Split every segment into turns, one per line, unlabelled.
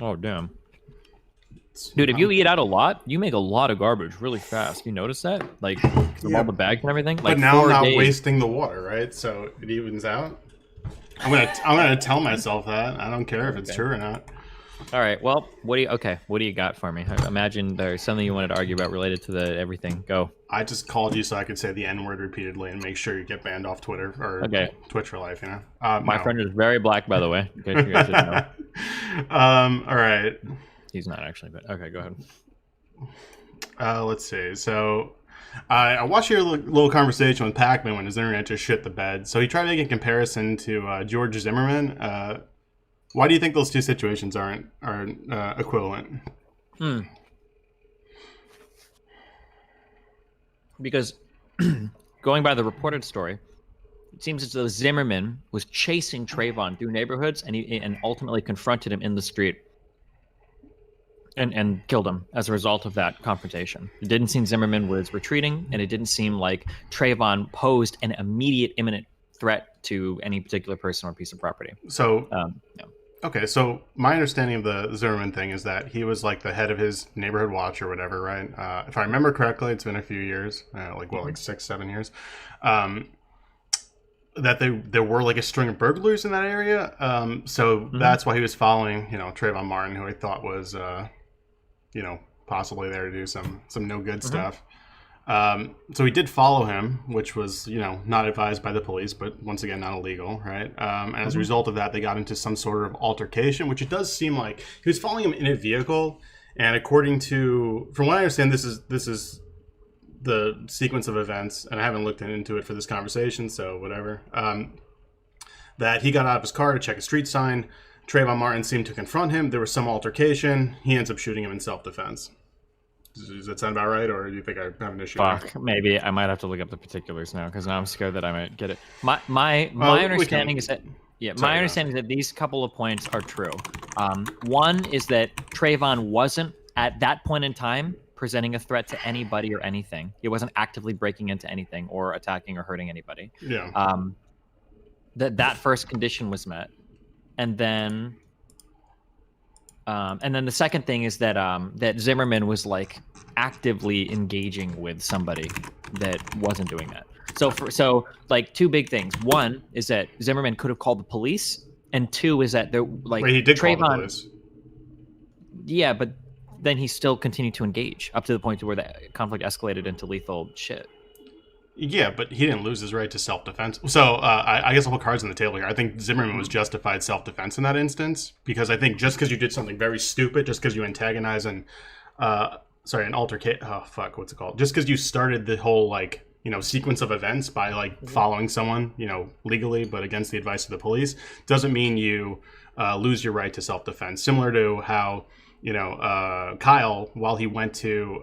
Oh, damn. Dude, if you eat out a lot, you make a lot of garbage really fast. You notice that? Like, because of all
Yeah,
the bags and everything?
but
Like,
now I'm
four
not
days.
wasting the water, right? So it evens out. I'm gonna tell myself that. I don't care if it's
Okay.
true or not.
All right. Well, what do you got for me? I imagine there's something you wanted to argue about related to the everything. Go.
I just called you so I could say the N word repeatedly and make sure you get banned off Twitter or
Okay.
Twitch for life.
My
No.
friend is very black, by the way, in case you guys didn't know.
All right.
He's not actually, but okay, go ahead.
Let's see. So, I watched your little conversation with Pac-Man when his internet just shit the bed. So he tried making a comparison to George Zimmerman. Why do you think those two situations aren't equivalent?
Because going by the reported story, it seems as though Zimmerman was chasing Trayvon through neighborhoods and ultimately confronted him in the street and killed him as a result of that confrontation. It didn't seem Zimmerman was retreating, and it didn't seem like Trayvon posed an immediate, imminent threat to any particular person or piece of property.
So,
Yeah.
okay, so my understanding of the Zimmerman thing is that he was like the head of his neighborhood watch or whatever, right? If I remember correctly, it's been a few years, like 6, 7 years. That there were like a string of burglars in that area. So that's why he was following, Trayvon Martin, who I thought was, possibly there to do some no good stuff. So he did follow him, which was, not advised by the police, but once again, not illegal, right? And as a result of that, they got into some sort of altercation, which it does seem like he was following him in a vehicle. And according to, from what I understand, this is the sequence of events, and I haven't looked into it for this conversation, so whatever. That he got out of his car to check a street sign. Trayvon Martin seemed to confront him. There was some altercation. He ends up shooting him in self-defense. Does that sound about right, or do you think I have an issue?
Fuck, maybe I might have to look up the particulars now because now I'm scared that I might get it. My understanding is that my understanding is that these couple of points are true. One is that Trayvon wasn't at that point in time presenting a threat to anybody or anything. He wasn't actively breaking into anything or attacking or hurting anybody.
Yeah.
That first condition was met, and then the second thing is that that Zimmerman was like actively engaging with somebody that wasn't doing that. So like two big things. One is that Zimmerman could have called the police, and two is that there like
Wait, he did
Trayvon,
call the police.
Yeah, but then he still continued to engage up to the point to where the conflict escalated into lethal shit.
Yeah, but he didn't lose his right to self-defense. So I guess I'll put cards on the table here. I think Zimmerman was justified self-defense in that instance, because I think just because you did something very stupid, just because you antagonize and an altercate. Oh fuck, what's it called? Just because you started the whole sequence of events by following someone legally, but against the advice of the police, doesn't mean you lose your right to self-defense. Similar to how Kyle, while he went to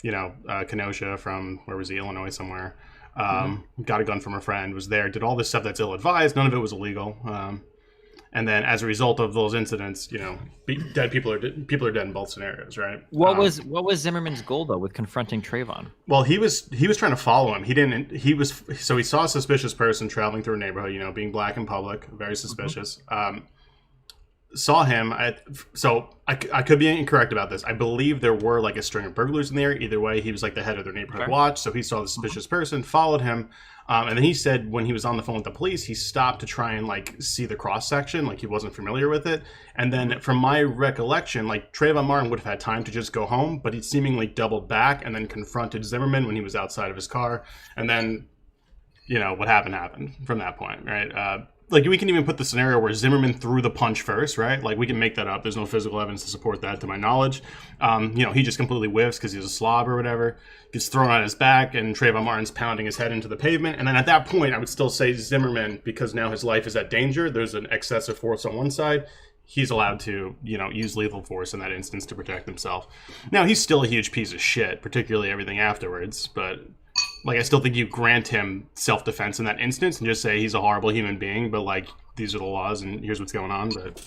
Kenosha from, where was he, Illinois somewhere, got a gun from a friend, was there, did all this stuff that's ill-advised, none of it was illegal, and then as a result of those incidents, dead people are dead in both scenarios, right?
What was Zimmerman's goal though with confronting Trayvon?
Well, he was trying to follow him. He saw a suspicious person traveling through a neighborhood, being black in public, very suspicious. Saw him. I could be incorrect about this. I believe there were like a string of burglars in there. Either way, he was like the head of their neighborhood watch, so he saw the suspicious person, followed him, and then he said when he was on the phone with the police, he stopped to try and see the cross section, like he wasn't familiar with it. And then, from my recollection, Trayvon Martin would have had time to just go home, but he seemingly doubled back and then confronted Zimmerman when he was outside of his car, and then what happened from that point, right? We can even put the scenario where Zimmerman threw the punch first, right? We can make that up. There's no physical evidence to support that, to my knowledge. He just completely whiffs because he's a slob or whatever. Gets thrown on his back, and Trayvon Martin's pounding his head into the pavement. And then at that point, I would still say Zimmerman, because now his life is at danger. There's an excessive force on one side. He's allowed to, use lethal force in that instance to protect himself. Now, he's still a huge piece of shit, particularly everything afterwards, but I still think you grant him self-defense in that instance and just say he's a horrible human being, but these are the laws and here's what's going on. But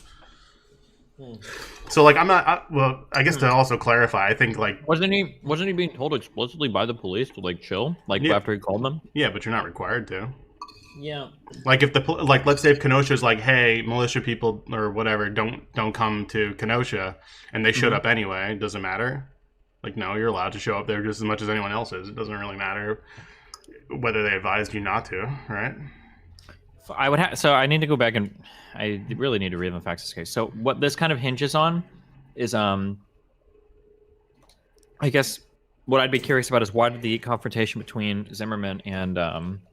so I'm not. Well, I guess to also clarify, I think
wasn't he being told explicitly by the police to chill
yeah,
after he called them?
Yeah, but you're not required to.
Yeah.
Like if let's say if Kenosha's like, hey, militia people or whatever, don't come to Kenosha, and they showed up anyway, it doesn't matter. Like, no, you're allowed to show up there just as much as anyone else is. It doesn't really matter whether they advised you not to, right?
So I need to go back and I really need to read the facts of this case. So what this kind of hinges on is I guess what I'd be curious about is why did the confrontation between Zimmerman and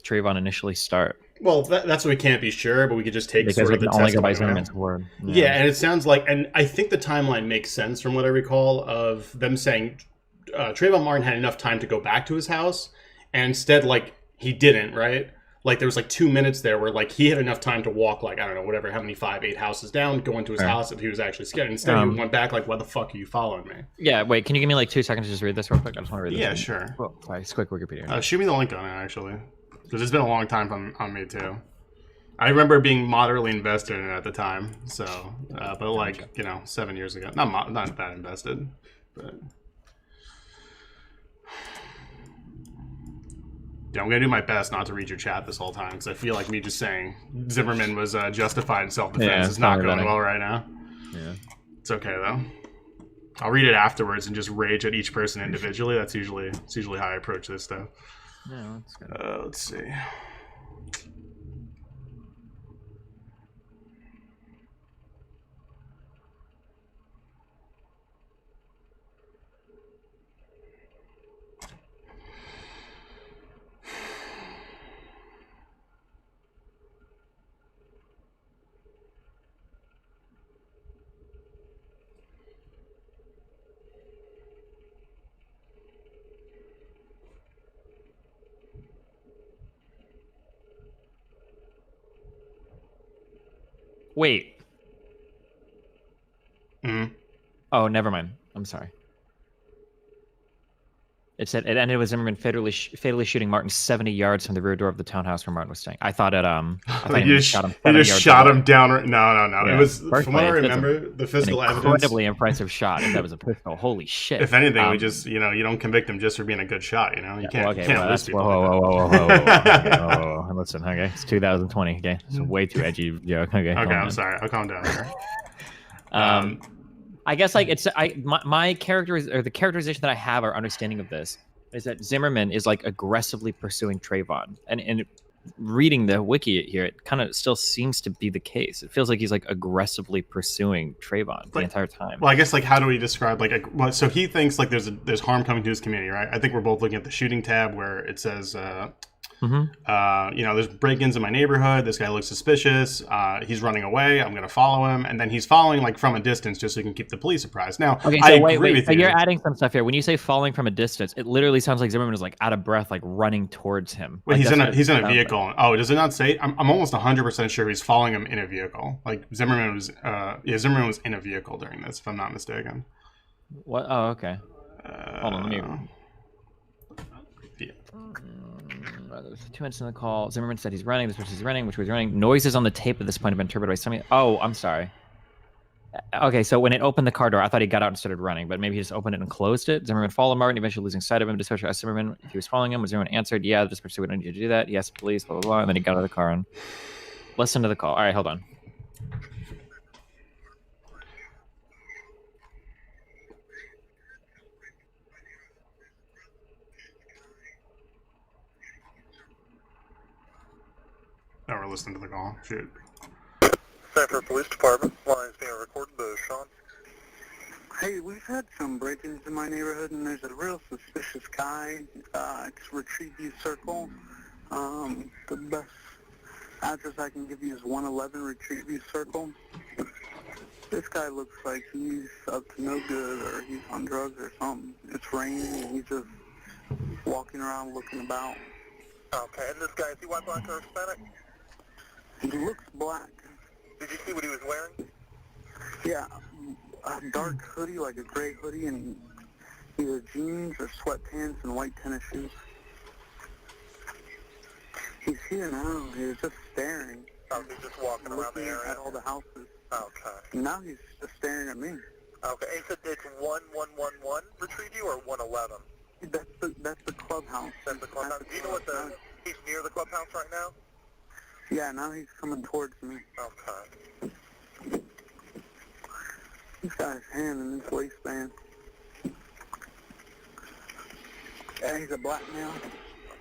Trayvon initially start?
Well, that's what we can't be sure, but we could just take
Because
sort
we
of the
can only go by
testimony.
Zimmerman's word.
Yeah, and it sounds like, and I think the timeline makes sense from what I recall of them saying Trayvon Martin had enough time to go back to his house, and instead, like, he didn't, right? Like, there was like 2 minutes there where like he had enough time to walk, like, I don't know, whatever, how many 5, 8 houses down, go into his house if he was actually scared. Instead, he went back like, why the fuck are you following me?
Yeah, wait, can you give me like 2 seconds to just read this real quick? I just want to read this.
Yeah, sure.
Oh, sorry, it's quick Wikipedia.
Shoot me the link on it, actually. Because it's been a long time on me, too. I remember being moderately invested in it at the time, so, but like, 7 years ago. Not that invested, but... Yeah, I'm going to do my best not to read your chat this whole time, because I feel like me just saying Zimmerman was justified in self-defense is not going well right now.
Yeah.
It's okay, though. I'll read it afterwards and just rage at each person individually. That's usually how I approach this stuff.
Yeah, that's good.
Let's see.
Wait.
Mm-hmm.
Oh, never mind. I'm sorry. It said it ended with Zimmerman fatally shooting Martin 70 yards from the rear door of the townhouse where Martin was staying. I thought
he just shot him down. No. Yeah. It was, from what I remember, the physical evidence.
Incredibly impressive shot. If that was a pistol, holy shit.
If anything, we just, you don't convict him just for being a good shot. You can't lose people.
Whoa. Listen, okay, it's 2020. Okay, it's a way too edgy joke. Okay,
I'm sorry. I'll calm down here.
I guess like my characters or the characterization that I have or understanding of this is that Zimmerman is like aggressively pursuing Trayvon, and reading the wiki here, it kind of still seems to be the case. It feels like he's like aggressively pursuing Trayvon the entire time.
Well, I guess like how do we describe so he thinks like there's harm coming to his community, right? I think we're both looking at the shooting tab where it says there's break-ins in my neighborhood. This guy looks suspicious. He's running away. I'm going to follow him. And then he's following like from a distance just so he can keep the police apprised. Now,
okay, so wait. So you're adding some stuff here. When you say following from a distance, it literally sounds like Zimmerman is like out of breath, like running towards him.
Wait,
like,
he's in a vehicle. Like. Oh, does it not say? I'm almost 100% sure he's following him in a vehicle. Like Zimmerman was in a vehicle during this, if I'm not mistaken.
What? Oh, okay. Hold on, let me... There's 2 minutes in the call. Zimmerman said he's running. This person's running. Which was running. Noises on the tape at this point have been interpreted by somebody. Oh, I'm sorry. Okay, so when it opened the car door, I thought he got out and started running, but maybe he just opened it and closed it. Zimmerman followed Martin, eventually losing sight of him. Dispatcher asked Zimmerman if he was following him. When Zimmerman answered, "Yeah, the dispatcher said we don't need you to do that. Yes, please." Blah blah blah. And then he got out of the car and listened to the call. All right, hold on.
Now we're listening to the call. Shoot.
Sanford Police Department. Line is being recorded. Sean.
Hey, we've had some break-ins in my neighborhood, and there's a real suspicious guy. It's Retrieveview Circle. The best address I can give you is 111 Retrieveview Circle. This guy looks like he's up to no good, or he's on drugs or something. It's raining, and he's just walking around looking about.
Okay, and this guy, is he white, black, or Hispanic?
He looks black.
Did you see what he was wearing?
Yeah, a dark hoodie, like a gray hoodie, and either jeans or sweatpants and white tennis shoes. He's here now. He was just staring.
Oh, he's just walking around the area?
At all the houses.
Okay.
And now he's just staring at me.
Okay, and you said it's 1111 Retrieveview or 111?
That's the clubhouse.
That's the clubhouse. Do you know what he's near the clubhouse right now?
Yeah, now he's coming towards me.
Okay.
He's got his hand in his waistband. Yeah, he's a black male.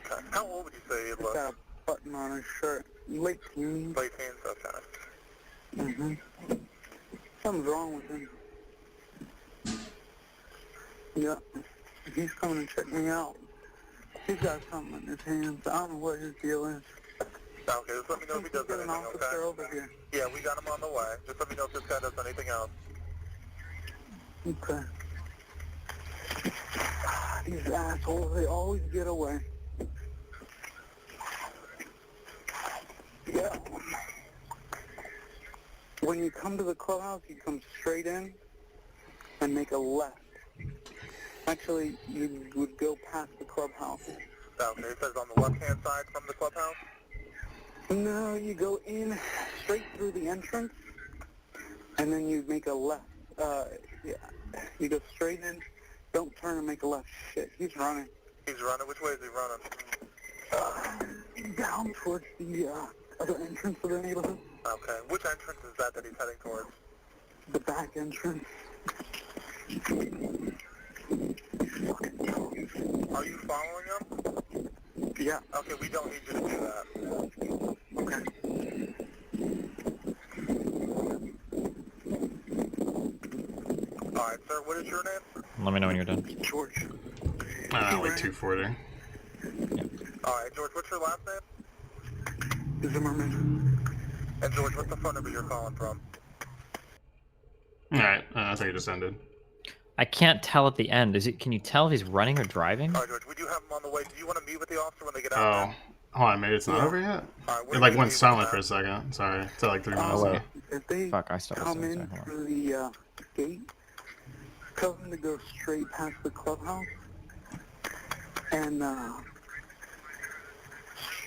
Okay. How old would you say he
He's
looks?
got a button on his shirt. Late teens.
Late teens? Okay.
Mm-hmm. Something's wrong with him. Yeah. He's coming to check me out. He's got something in his hands. I don't know what his deal is.
Okay, just let me know if he does
Get an
anything,
officer
okay?
over here.
Yeah, we got him on the way. Just let me know if this guy does anything else.
Okay. These assholes, they always get away. Yeah. When you come to the clubhouse, you come straight in and make a left. Actually, you would go past the clubhouse.
Okay, it says on the left-hand side from the clubhouse?
No, you go in straight through the entrance, and then you make a left. Yeah. You go straight in, don't turn and make a left. Shit, he's running.
He's running? Which way is he running?
Down towards the other entrance of the neighborhood.
Okay. Which entrance is that he's heading towards?
The back entrance.
Are you following him?
Yeah.
Okay, we don't need you to do that.
Okay.
Alright, sir, what is your name?
Let me know when you're done.
George.
Like 240.
Alright, George, what's your last name?
Zimmerman.
And George, what's the phone number you're calling from?
Alright, I thought you just ended.
I can't tell at the end. Is it? Can you tell if he's running or driving?
Alright, George, we do have him on the way. Do you want to meet with the officer when they get out
Oh.
there?
Hold on, maybe it's not over yet?
Alright,
It like went silent for a second. Sorry. It's like 3 minutes
wait.
ago.
If they
Fuck, I still
come
was
in
saying, hold on.
through the gate, tell them to go straight past the clubhouse and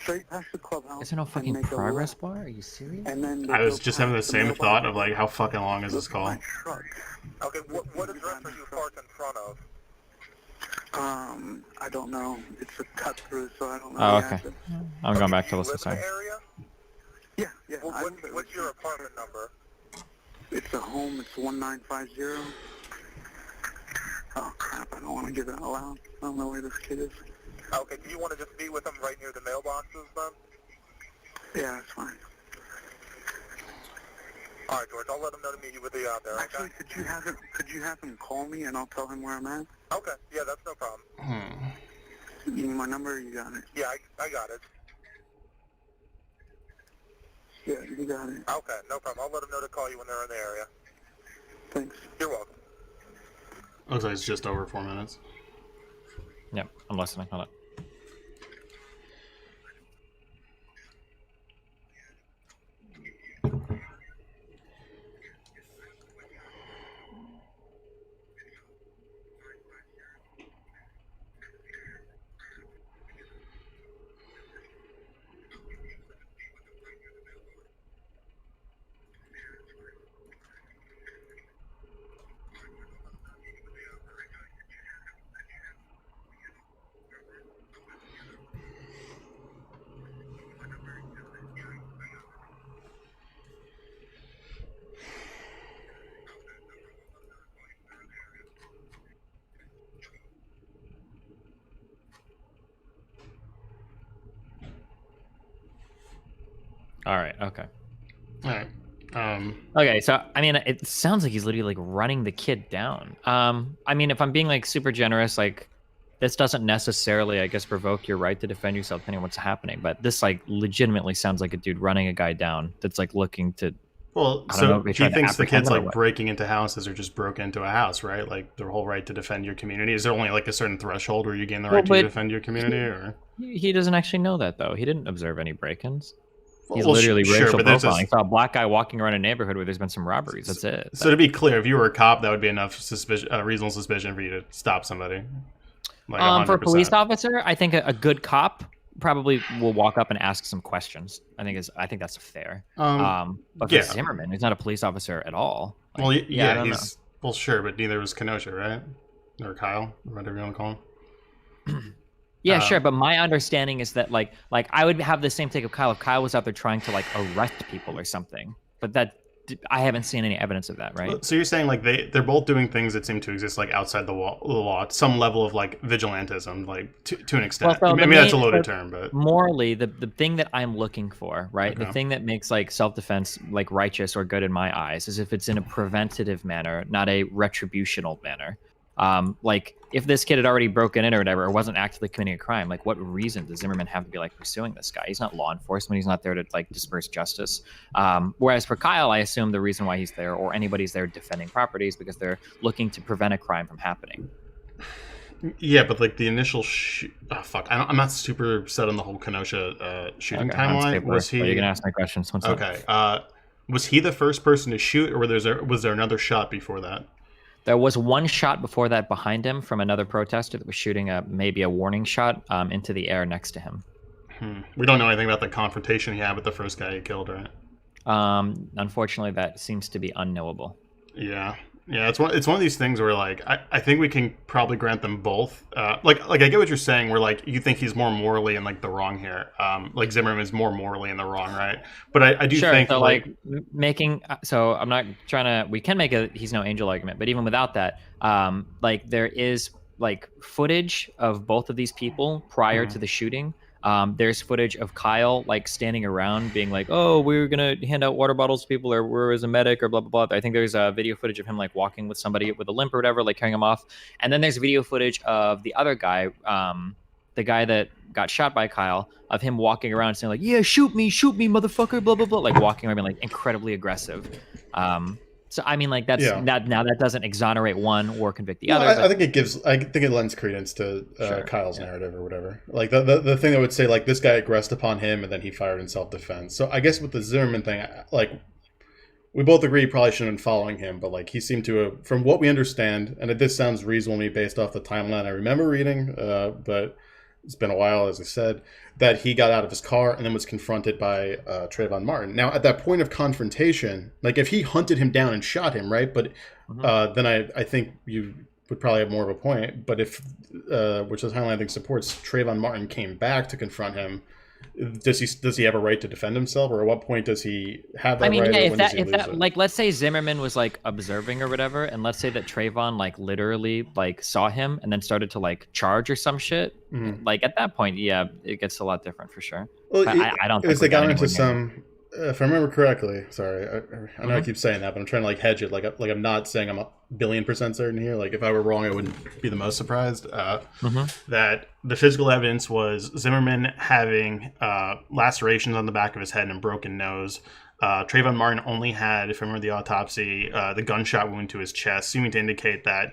straight past the clubhouse.
Is there no
and
fucking
make a
progress
left.
bar? Are you serious?
And then they
I was
go
just having the
past
same
mailbox.
thought of like, how fucking long is this
Look at
call?
my truck.
Okay, what address are you parked in front of?
I don't know. It's a cut through, so I don't know.
Oh,
the
okay.
address.
I'm going back
Do
to
you
listen.
live in
Sorry.
the area?
Yeah, yeah.
What's your apartment number?
It's a home. It's 1950. Oh crap! I don't want to give it out loud. I don't know where this kid is.
Okay, do you want to just meet with him right near the mailboxes then?
Yeah, that's fine.
Alright, George, I'll let him know to meet you with you out there, okay?
Actually, could you have him call me and I'll tell him where I'm at?
Okay, yeah, that's no problem.
You need my number? Or you got it.
Yeah, I got it.
Yeah, you got it.
Okay, no problem. I'll let him know to call you when they're in the area.
Thanks.
You're welcome.
Looks like it's just over 4 minutes.
Yep, I'm listening. Hold on. All right. Okay.
Alright.
Okay. So I mean, it sounds like he's literally like running the kid down. I mean, if I'm being like super generous, like this doesn't necessarily, I guess, provoke your right to defend yourself depending on what's happening. But this like legitimately sounds like a dude running a guy down that's like looking to.
Well,
I don't know
so
if they
he
tried to
thinks the
apprehend
kid's
him or
like
what.
breaking into houses or just broke into a house, right? Like their whole right to defend your community. Is there only like a certain threshold where you gain the
Well,
right to
but
defend your community, or?
He doesn't actually know that though. He didn't observe any break-ins. He's
Well,
literally
sure,
racial
but there's
profiling. He
just-
saw a black guy walking around a neighborhood where there's been some robberies. That's it.
So to be clear, if you were a cop, that would be enough reasonable suspicion for you to stop somebody. Like
For a
100%.
police officer, I think a good cop probably will walk up and ask some questions. I think that's fair. But for
yeah.
Zimmerman, he's not a police officer at all. Like,
Well,
I
yeah,
don't
he's well, sure, but neither was Kenosha, right? Or Kyle, or whatever you want to call him.
Yeah, sure, but my understanding is that like I would have the same take of Kyle if Kyle was out there trying to like arrest people or something. But I haven't seen any evidence of that, right?
So you're saying like they're both doing things that seem to exist like outside the law, some level of like vigilantism, like to an extent.
Well, so
Maybe that's a loaded term, but
morally, the thing that I'm looking for, right,
Okay.
the thing that makes like self-defense like righteous or good in my eyes is if it's in a preventative manner, not a retributional manner. Like if this kid had already broken in or whatever, or wasn't actively committing a crime, like what reason does Zimmerman have to be like pursuing this guy? He's not law enforcement. He's not there to like disperse justice. Whereas for Kyle, I assume the reason why he's there or anybody's there defending property is because they're looking to prevent a crime from happening.
Yeah, but like the initial oh fuck, I'm not super set on the whole Kenosha shooting timeline. Was he?
You can ask my questions.
Okay. Was he the first person to shoot, or was there another shot before that?
There was one shot before that behind him from another protester that was shooting maybe a warning shot into the air next to him.
We don't know anything about the confrontation he had with the first guy he killed, right?
Unfortunately, that seems to be unknowable.
Yeah, it's one of these things where like I think we can probably grant them both. Like I get what you're saying, where like you think he's more morally in like the wrong here. Like Zimmerman is more morally in the wrong, right? But I do think
so like making so I'm not trying to. We can make a he's no angel argument, but even without that, like there is like footage of both of these people prior to the shooting. There's footage of Kyle like standing around being like, oh, we were gonna hand out water bottles to people, or we're as a medic, or blah blah blah. I think there's a video footage of him like walking with somebody with a limp or whatever, like carrying him off. And then there's video footage of the other guy, the guy that got shot by Kyle, of him walking around saying like, yeah, shoot me, motherfucker, blah blah blah, like walking around being like incredibly aggressive. So I mean, like that's that doesn't exonerate one or convict the other.
I think it lends credence to Kyle's narrative or whatever. Like the thing that would say like this guy aggressed upon him and then he fired in self-defense. So I guess with the Zimmerman thing, like we both agree he probably shouldn't have been following him, but like he seemed to have, from what we understand, and this sounds reasonable to me based off the timeline I remember reading, but it's been a while, as I said, that he got out of his car and then was confronted by Trayvon Martin. Now, at that point of confrontation, like if he hunted him down and shot him, right? But then I think you would probably have more of a point. But if, which the timeline I think supports, Trayvon Martin came back to confront him, does he have a right to defend himself, or at what point does he have that right?
Yeah,
if that
like let's say Zimmerman was like observing or whatever, and let's say that Trayvon like literally like saw him and then started to like charge or some shit. Like at that point, yeah, it gets a lot different for sure.
Well,
I don't think
they got into some. If I remember correctly, sorry, I know I keep saying that, but I'm trying to like hedge it. Like I'm not saying I'm 1,000,000,000% certain here. Like if I were wrong, I wouldn't be the most surprised.
That the physical evidence was Zimmerman having lacerations on the back of his head and broken nose. Trayvon Martin only had, if I remember the autopsy, the gunshot wound to his chest, seeming to indicate that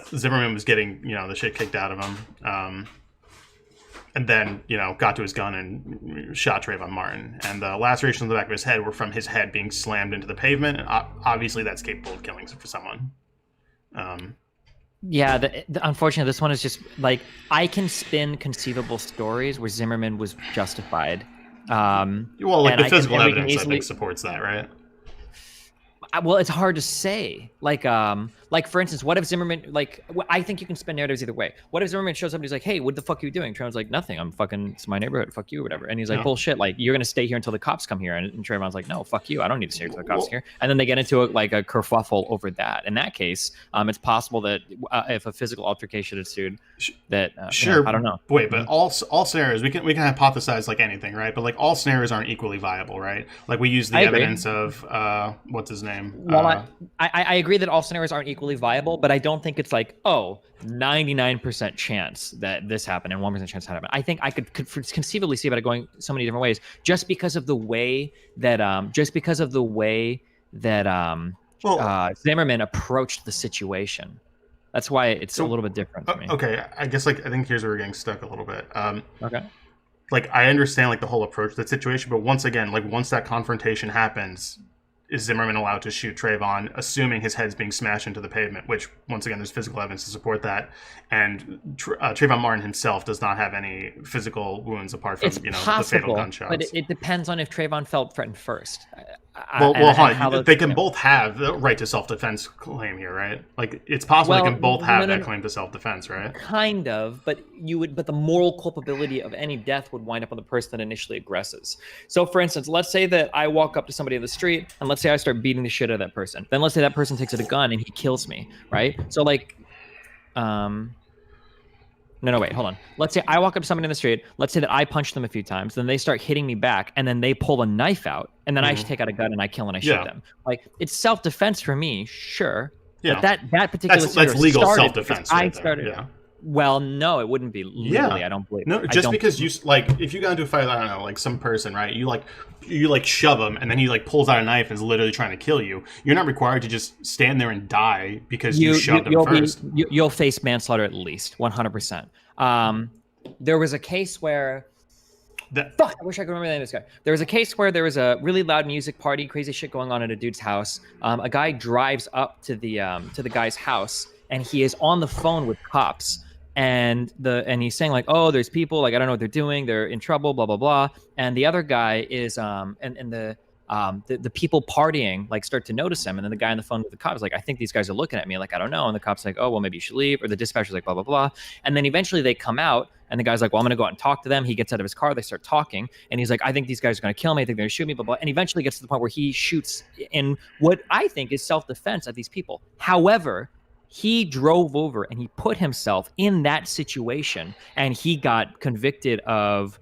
Zimmerman was getting the shit kicked out of him. And then, got to his gun and shot Trayvon Martin. And the lacerations on the back of his head were from his head being slammed into the pavement. And obviously, that's capable of killing for someone.
Unfortunately, this one is just like I can spin conceivable stories where Zimmerman was justified.
The physical evidence, I think, supports that, right?
Well, it's hard to say. Like for instance, what if Zimmerman, I think you can spin narratives either way. What if Zimmerman shows up and he's like, hey, what the fuck are you doing? Trayvon's like, nothing. It's my neighborhood. Fuck you or whatever. And he's like, bullshit. Like, you're going to stay here until the cops come here. And Trayvon's like, no, fuck you. I don't need to stay until the cops here. And then they get into a kerfuffle over that. In that case, it's possible that if a physical altercation ensued, that, I don't know.
Wait, but all scenarios, we can hypothesize like anything, right? But like all scenarios aren't equally viable, right? Like we use the evidence of, what's his name?
Well, I agree that all scenarios aren't equally viable, but I don't think it's like, 99% chance that this happened and 1% chance that happened. I think I could conceivably see about it going so many different ways, just because of the way that Zimmerman approached the situation. That's why it's a little bit different for me.
Okay, I guess I think here's where we're getting stuck a little bit.
Okay.
Like I understand like the whole approach to that situation, but once again, like once that confrontation happens, is Zimmerman allowed to shoot Trayvon, assuming his head's being smashed into the pavement, which, once again, there's physical evidence to support that. And Trayvon Martin himself does not have any physical wounds apart from, the fatal gunshots.
But it depends on if Trayvon felt threatened first.
They can both have the right to self-defense claim here, right? Like, it's possible they can both have that claim to self-defense, right?
Kind of, but the moral culpability of any death would wind up on the person that initially aggresses. So, for instance, let's say that I walk up to somebody in the street, and let's say I start beating the shit out of that person. Then let's say that person takes out a gun and he kills me, right? So, like, No, wait, hold on. Let's say I walk up to somebody in the street. Let's say that I punch them a few times. Then they start hitting me back, and then they pull a knife out, and then I just take out a gun and I kill and I shoot them. Like, it's self-defense for me, sure. Yeah. But that particular
that's legal self-defense.
I started. Yeah. Well, no, it wouldn't be legally. I don't believe.
No, just because you like, if you got into a fight, I don't know, like some person, right? You shove him, and then he pulls out a knife and is literally trying to kill you. You're not required to just stand there and die because you shoved him first.
You'll face manslaughter at least 100%. There was a case where. I wish I could remember the name of this guy. There was a case where there was a really loud music party, crazy shit going on at a dude's house. A guy drives up to the guy's house, and he is on the phone with cops. And he's saying like, oh, there's people, like, I don't know what they're doing, they're in trouble, blah blah blah. And the other guy is the people partying like start to notice him, and then the guy on the phone with the cops is like, I think these guys are looking at me, like, I don't know. And the cop's like, oh, well, maybe you should leave. Or the dispatcher's like, blah blah blah. And then eventually they come out, and the guy's like, well, I'm gonna go out and talk to them. He gets out of his car, they start talking, and he's like, I think these guys are gonna kill me, I think they're gonna shoot me, blah blah. And eventually gets to the point where he shoots in what I think is self-defense at these people. However, he drove over and he put himself in that situation, and he got convicted of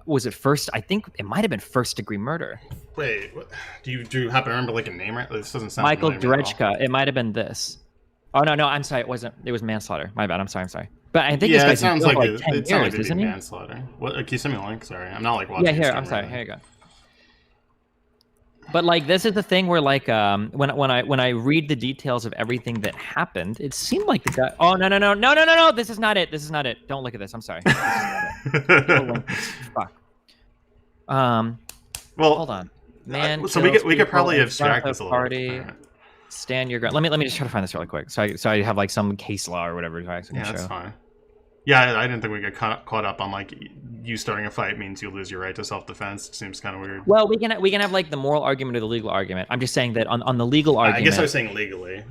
was it first? I think it might have been first-degree murder.
Wait, what? Do you happen to remember like a name? Right? This doesn't sound
Michael Drechka. It might have been this. Oh no, I'm sorry. It wasn't. It was manslaughter. My bad. I'm sorry. But I think this guy's
sounds like
like 10 years, isn't he?
Manslaughter. What? Can you send me a link? Sorry, I'm not like watching.
Yeah, here. I'm sorry. Here you go. But like, this is the thing where like when I read the details of everything that happened, it seemed like the guy. Oh no! This is not it. This is not it. Don't look at this. I'm sorry. This is not it. Fuck. Well, hold on. Man,
so we could probably abstract this a little bit.
Stand your ground. Let me just try to find this really quick. So I have like some case law or whatever.
That's fine. Yeah, I didn't think we get caught up on like you starting a fight means you lose your right to self-defense. It seems kind of weird.
Well, we can have like the moral argument or the legal argument. I'm just saying that on the legal argument.
I guess I was saying legally.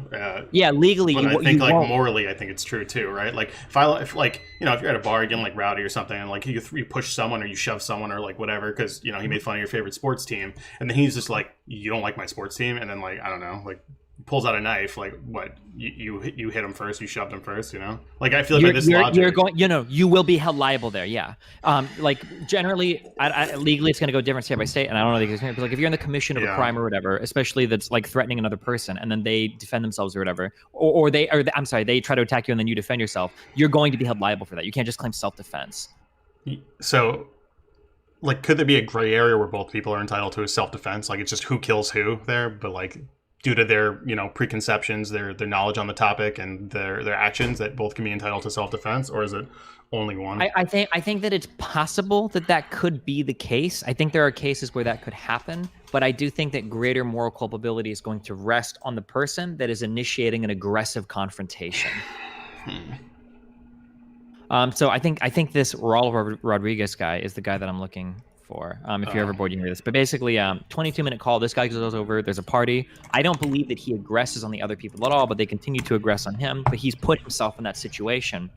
Yeah, legally.
But I think like morally, I think it's true too, right? Like if you're at a bar, you're getting like rowdy or something, and like you push someone or you shove someone or like whatever because he made fun of your favorite sports team, and then he's just like, you don't like my sports team, and then like I don't know, like pulls out a knife, like what you hit him first, you shoved him first, like I feel like by this logic
you're going, you will be held liable there. Like generally legally it's going to go different state by state, and I don't know the exact, but like if you're in the commission of a crime or whatever, especially that's like threatening another person, and then they defend themselves or whatever, or they try to attack you and then you defend yourself, you're going to be held liable for that. You can't just claim self-defense.
So like could there be a gray area where both people are entitled to a self-defense, like it's just who kills who there, but like due to their preconceptions, their knowledge on the topic, and their actions, that both can be entitled to self-defense, or is it only one?
I think that it's possible that could be the case. I think there are cases where that could happen, but I do think that greater moral culpability is going to rest on the person that is initiating an aggressive confrontation. So I think this Raul Rodriguez guy is the guy that I'm looking for. If you're ever bored, you can hear this. But basically, 22-minute call. This guy goes over. There's a party. I don't believe that he aggresses on the other people at all, but they continue to aggress on him. But he's put himself in that situation,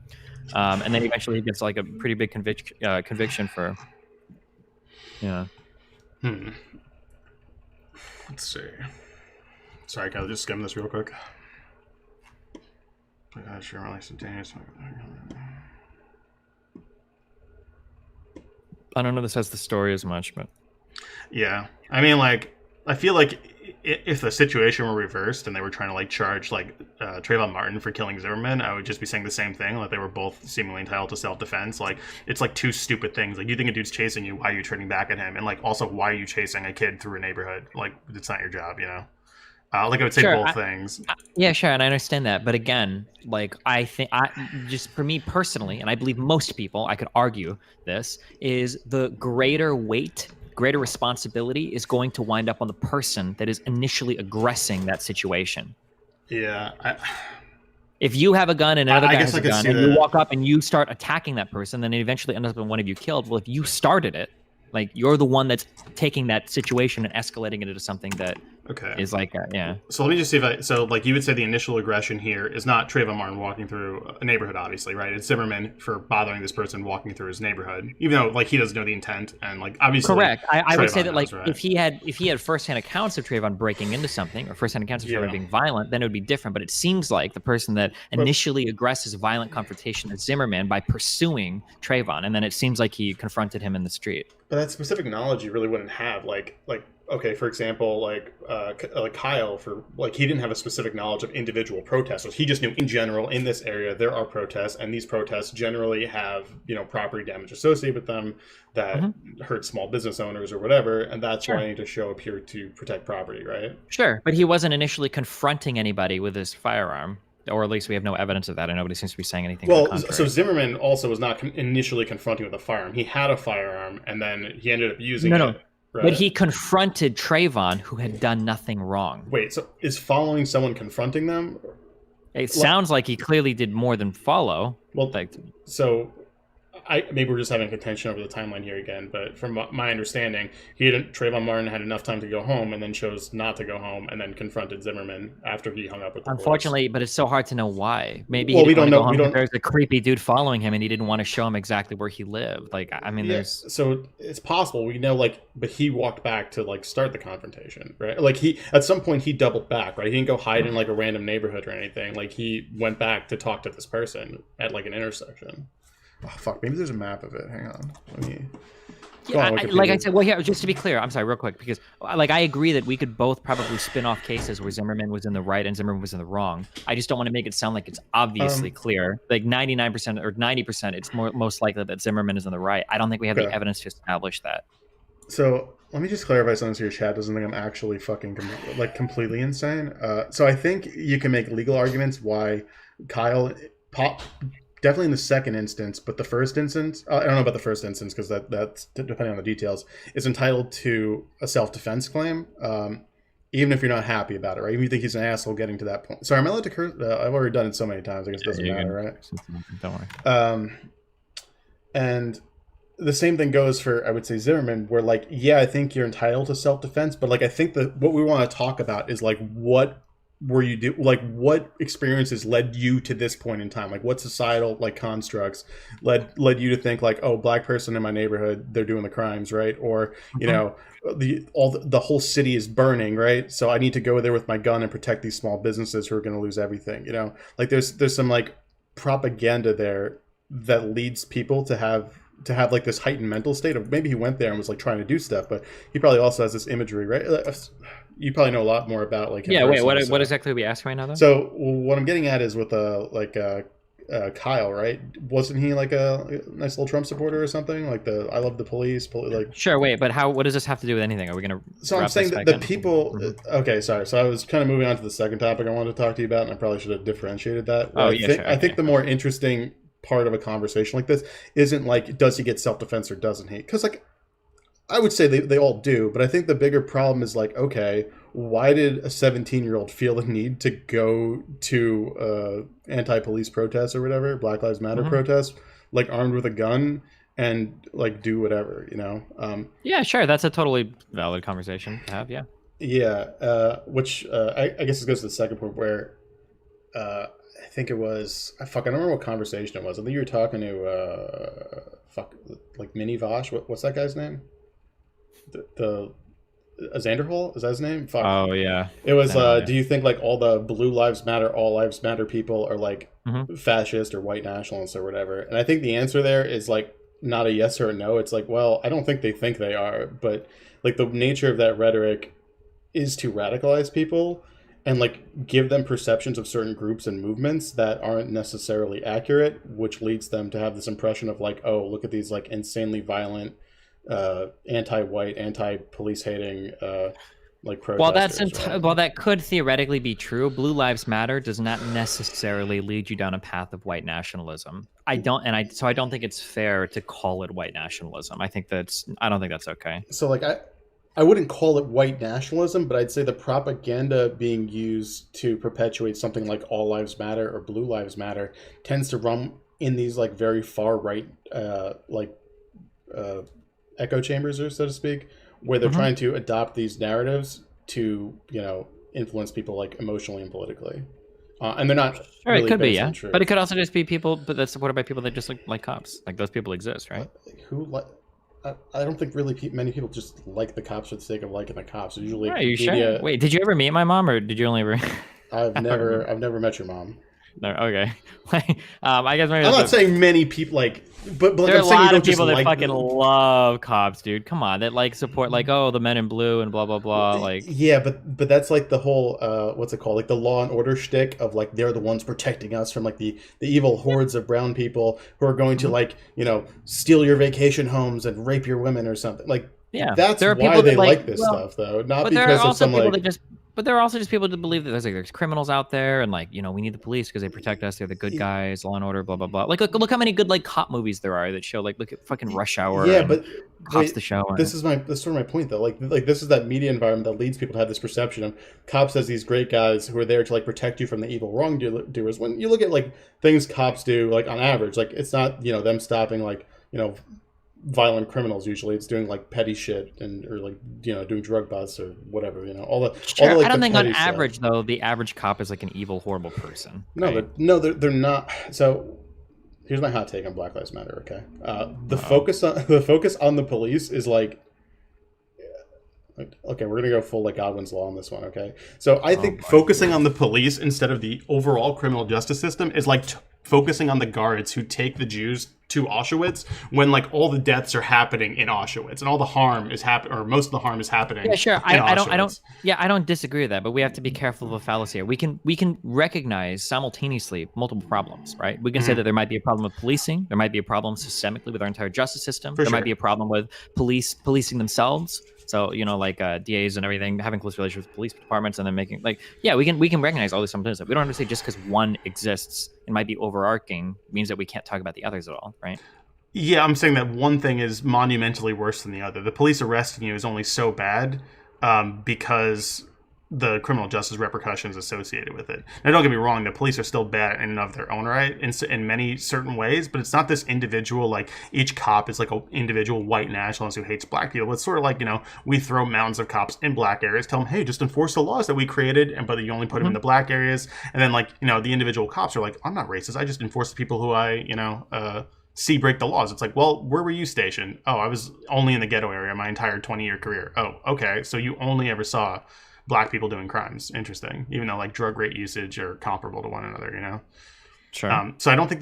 and then eventually he gets like a pretty big conviction for. Yeah.
Let's see. Sorry, can I just skim this real quick? Sure, instantaneous.
I don't know if this has the story as much, but
yeah, I mean, like, I feel like if the situation were reversed and they were trying to like charge like Trayvon Martin for killing Zimmerman, I would just be saying the same thing, like they were both seemingly entitled to self-defense. Like it's like two stupid things. Like you think a dude's chasing you, why are you turning back at him? And like also, why are you chasing a kid through a neighborhood? Like it's not your job, Like I would say both things.
Yeah, sure, and I understand that. But again, like I think, just for me personally, and I believe most people, I could argue this, is the greater weight greater responsibility is going to wind up on the person that is initially aggressing that situation.
Yeah.
If you have a gun and another guy has a gun, and you walk up and you start attacking that person, then it eventually ends up in one of you killed. Well, if you started it, like, you're the one that's taking that situation and escalating it into something that is like, yeah.
So let me just see if so like you would say the initial aggression here is not Trayvon Martin walking through a neighborhood, obviously, right? It's Zimmerman for bothering this person walking through his neighborhood, even though like he doesn't know the intent and like obviously.
Correct. I would say that like
knows, right?
if he had firsthand accounts of Trayvon breaking into something or firsthand accounts of Trayvon being violent, then it would be different. But it seems like the person that initially aggresses violent confrontation is Zimmerman by pursuing Trayvon, and then it seems like he confronted him in the street.
But that specific knowledge you really wouldn't have, like okay, for example, like Kyle, for like he didn't have a specific knowledge of individual protesters. He just knew in general in this area there are protests, and these protests generally have property damage associated with them that hurt small business owners or whatever, and that's why I need to show up here to protect property, right?
Sure, but he wasn't initially confronting anybody with his firearm. Or at least we have no evidence of that, and nobody seems to be saying anything.
Well, so Zimmerman also was not initially confronting with a firearm. He had a firearm, and then he ended up using it. Right?
But he confronted Trayvon, who had done nothing wrong.
Wait, so is following someone confronting them?
It sounds like he clearly did more than follow.
Well, so maybe we're just having contention over the timeline here again, but from my understanding, Trayvon Martin had enough time to go home and then chose not to go home and then confronted Zimmerman after he hung up with the
Unfortunately, but it's so hard to know why. Maybe
we don't know.
There's a creepy dude following him and he didn't want to show him exactly where he lived. Like, I mean, there's...
So it's possible. We know, like, but he walked back to, like, start the confrontation, right? Like, at some point, he doubled back, right? He didn't go hide in, like, a random neighborhood or anything. Like, he went back to talk to this person at, like, an intersection. Oh, fuck, maybe there's a map of it. Hang on. Let me...
Yeah, like I said, well, here, just to be clear, I'm sorry, real quick, because like I agree that we could both probably spin off cases where Zimmerman was in the right and Zimmerman was in the wrong. I just don't want to make it sound like it's obviously clear. Like 99% or 90%, it's most likely that Zimmerman is in the right. I don't think we have the evidence to establish that.
So let me just clarify something so your chat doesn't think I'm actually fucking completely insane. So I think you can make legal arguments why Kyle definitely in the second instance, but the first instance, I don't know about the first instance because that's depending on the details, is entitled to a self-defense claim, even if you're not happy about it, right? Even if you think he's an asshole getting to that point. Sorry, am I allowed to curse? I've already done it so many times, I guess it doesn't matter, right?
Don't worry.
And the same thing goes for, I would say, Zimmerman, where, like, yeah, I think you're entitled to self-defense, but, like, I think that what we want to talk about is, like, what experiences led you to this point in time? Like, what societal, like, constructs led you to think, like, oh, black person in my neighborhood, they're doing the crimes, right? Or, the whole city is burning, right? So I need to go there with my gun and protect these small businesses who are going to lose everything, Like, there's some, like, propaganda there that leads people to have like this heightened mental state of, maybe he went there and was, like, trying to do stuff, but he probably also has this imagery, right? You probably know a lot more about, like,
him what exactly are we asking right now, though?
So what I'm getting at is with Kyle, right? Wasn't he, like, a nice little Trump supporter or something? Like, I love the police, like...
Sure, wait, but what does this have to do with anything? Are we going to...
So I'm saying that the people... Okay, sorry. So I was kind of moving on to the second topic I wanted to talk to you about, and I probably should have differentiated that. I think the more interesting part of a conversation like this isn't, like, does he get self-defense or doesn't he? Because, like, I would say they all do, but I think the bigger problem is, like, okay, why did a 17-year-old feel the need to go to anti-police protests or whatever, Black Lives Matter protests, like, armed with a gun and, like, do whatever,
Yeah, sure. That's a totally valid conversation to have, yeah.
Yeah, which I guess it goes to the second point where I think it was... I don't remember what conversation it was. I think you were talking to... Mini Vosh. What's that guy's name? The Xanderhol? Is that his name? Fuck.
Oh, yeah.
It was, do you think, like, all the Blue Lives Matter, All Lives Matter people are, like, fascist or white nationalists or whatever? And I think the answer there is, like, not a yes or a no. It's like, well, I don't think they are. But, like, the nature of that rhetoric is to radicalize people and, like, give them perceptions of certain groups and movements that aren't necessarily accurate, which leads them to have this impression of, like, oh, look at these, like, insanely violent, anti-white, anti-police hating, like protesters.
Well, that could theoretically be true. Blue Lives Matter does not necessarily lead you down a path of white nationalism. So I don't think it's fair to call it white nationalism. I don't think that's okay.
So like I wouldn't call it white nationalism, but I'd say the propaganda being used to perpetuate something like All Lives Matter or Blue Lives Matter tends to run in these like very far right echo chambers, or so to speak, where they're trying to adopt these narratives to, influence people like emotionally and politically. And they're not really
it could be,
based
yeah.
on truth.
But it could also just be people, but that's supported by people that just like cops. Like those people exist, right?
I don't think really many people just like the cops for the sake of liking the cops. Usually,
Are you sure? Wait, did you ever meet my mom, or did you only ever?
I've never met your mom.
No, okay. I guess maybe
I'm not saying many people but
there are
I'm
a
saying
lot of people that
like
fucking love cops, dude. Come on, that like support the men in blue and blah blah blah. Like
yeah, but that's like the whole what's it called? Like the Law and Order shtick of like they're the ones protecting us from like the evil hordes of brown people who are going to steal your vacation homes and rape your women or something. Like that's why they like this stuff though, not because of some
But there are also just people that believe that there's criminals out there, and we need the police because they protect us. They're the good guys, law and order, blah blah blah. Like look how many good cop movies there are that show look at fucking Rush Hour.
Yeah, but
Cops the Show.
That's sort of my point though. Like this is that media environment that leads people to have this perception of cops as these great guys who are there to protect you from the evil wrongdoers. When you look at things cops do, on average, it's not them stopping violent criminals. Usually it's doing petty shit or doing drug busts or whatever, all the
I don't think on average though the average cop is an evil horrible person.
They're not. So here's my hot take on Black Lives Matter. Okay, the focus on the police is okay, we're gonna go full Godwin's law on this one. Okay, so I think focusing on the police instead of the overall criminal justice system is focusing on the guards who take the Jews to Auschwitz when all the deaths are happening in Auschwitz and all the harm is happening, or most of the harm is happening.
Yeah, sure. I don't disagree with that, but we have to be careful of a fallacy here. We can recognize simultaneously multiple problems, right? We can say that there might be a problem with policing, there might be a problem systemically with our entire justice system, might be a problem with policing themselves. So DAs and everything having close relations with police departments, and then making we can recognize all these simultaneously. We don't have to say just because one exists and might be overarching means that we can't talk about the others at all, right?
Yeah, I'm saying that one thing is monumentally worse than the other. The police arresting you is only so bad because the criminal justice repercussions associated with it. Now, don't get me wrong, the police are still bad in and of their own right in many certain ways, but it's not this individual, each cop is an individual white nationalist who hates black people. It's sort of we throw mounds of cops in black areas, tell them, hey, just enforce the laws that we created, but you only put them in the black areas. And then, the individual cops are I'm not racist, I just enforce the people who I, see break the laws. It's well, where were you stationed? Oh, I was only in the ghetto area my entire 20-year career. Oh, okay, so you only ever saw black people doing crimes. Interesting. Even though drug rate usage are comparable to one another,
Sure.
So I don't think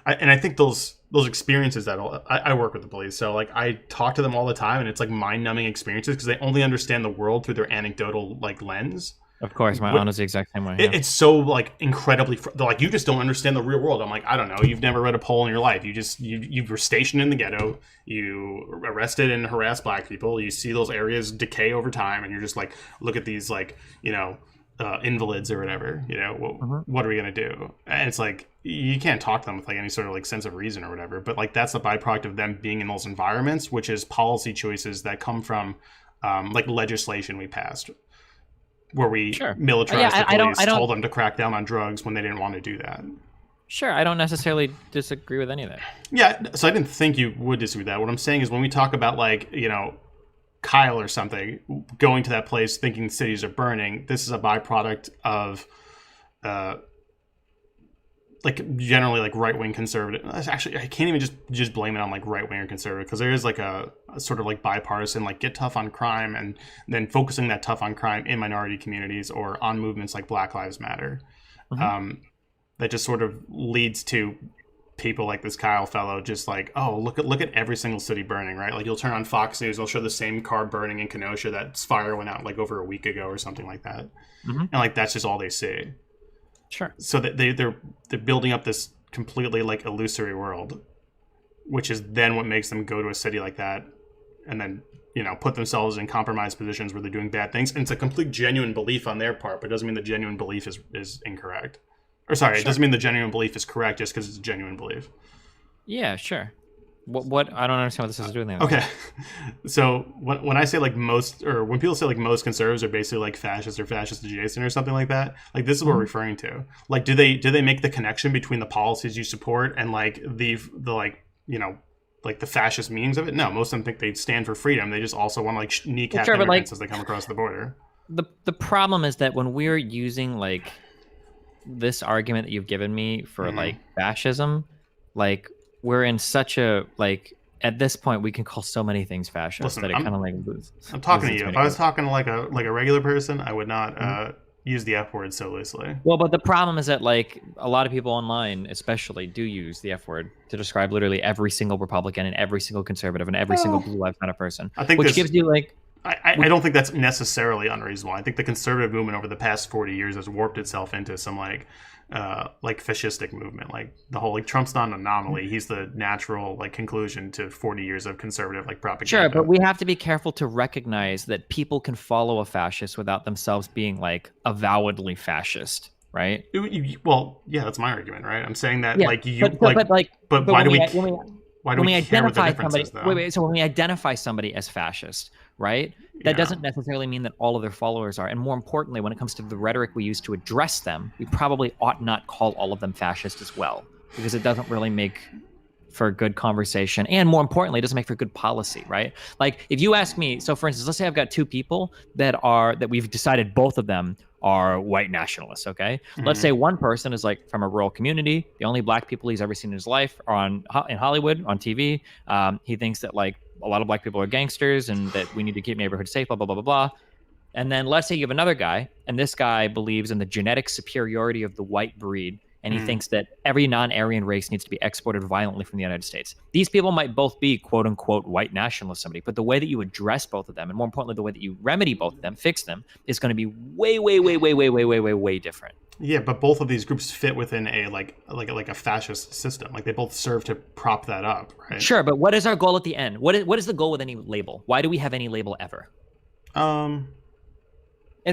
I think those experiences that I work with the police, so I talk to them all the time, and it's mind-numbing experiences because they only understand the world through their anecdotal
lens. Of course, my own is the exact same way. Yeah.
It's so incredibly you just don't understand the real world. I'm I don't know. You've never read a poll in your life. You were stationed in the ghetto. You arrested and harassed black people. You see those areas decay over time, and you're just look at these invalids or whatever. What are we gonna do? And it's you can't talk to them with any sort of sense of reason or whatever. But that's the byproduct of them being in those environments, which is policy choices that come from legislation we passed, where we militarized the police, told them to crack down on drugs when they didn't want to do that.
Sure, I don't necessarily disagree with any of that.
Yeah, so I didn't think you would disagree with that. What I'm saying is when we talk about Kyle or something going to that place thinking cities are burning, this is a byproduct of generally right-wing conservative. Actually, I can't even just blame it on right-wing or conservative, because there is a sort of bipartisan get tough on crime, and then focusing that tough on crime in minority communities or on movements like Black Lives Matter. That just sort of leads to people like this Kyle fellow just oh, look at every single city burning, right? You'll turn on Fox News, they'll show the same car burning in Kenosha that fire went out over a week ago or something like that. And that's just all they see.
Sure.
So that they're building up this completely illusory world, which is then what makes them go to a city like that and then put themselves in compromised positions where they're doing bad things. And it's a complete genuine belief on their part, but it doesn't mean the genuine belief is incorrect. Or sorry, It doesn't mean the genuine belief is correct just because it's a genuine belief.
Yeah, sure. What I don't understand what this has to do with anything.
Okay, so when I say like most, or when people say like most conservatives are basically like fascist or fascist adjacent or something like that, like this is what we're referring to. Like, do they make the connection between the policies you support and like the like like the fascist meanings of it? No, most of them think they stand for freedom. They just also want to like kneecap immigrants as they come across the border.
The problem is that when we're using like this argument that you've given me for like fascism, like we're in such a like at this point we can call so many things fascist. Listen, that it kind of like loses.
I'm talking to you. If I was talking to like a regular person, I would not use the F word so loosely.
Well, but the problem is that like a lot of people online especially do use the F word to describe literally every single Republican and every single conservative and every single blue life kind of person.
I think
which gives you like
I don't think that's necessarily unreasonable. I think the conservative movement over the past 40 years has warped itself into some like fascistic movement. Like the whole like Trump's not an anomaly. He's the natural like conclusion to 40 years of conservative like propaganda.
Sure, but we have to be careful to recognize that people can follow a fascist without themselves being like avowedly fascist, right?
Well, yeah, that's my argument, right? I'm saying that
but
why do we
when we
care what the
identify
difference
somebody,
is, though?
so when we identify somebody as fascist, right, that doesn't necessarily mean that all of their followers are. And more importantly, when it comes to the rhetoric we use to address them, we probably ought not call all of them fascist as well, because it doesn't really make for a good conversation. And more importantly, it doesn't make for good policy, right? Like if you ask me, so for instance, let's say I've got two people that we've decided both of them are white nationalists, okay? Let's say one person is like from a rural community. The only black people he's ever seen in his life are in Hollywood, on TV. He thinks that like a lot of black people are gangsters and that we need to keep neighborhoods safe, blah, blah, blah, blah, blah. And then let's say you have another guy, and this guy believes in the genetic superiority of the white breed, and he thinks that every non-Aryan race needs to be exported violently from the United States. These people might both be quote-unquote white nationalists, somebody, but the way that you address both of them, and more importantly, the way that you remedy both of them, fix them, is going to be way, way, way, way, way, way, way, way, way different.
Yeah, but both of these groups fit within a like a fascist system. Like they both serve to prop that up, right?
Sure, but what is our goal at the end? What is the goal with any label? Why do we have any label ever? In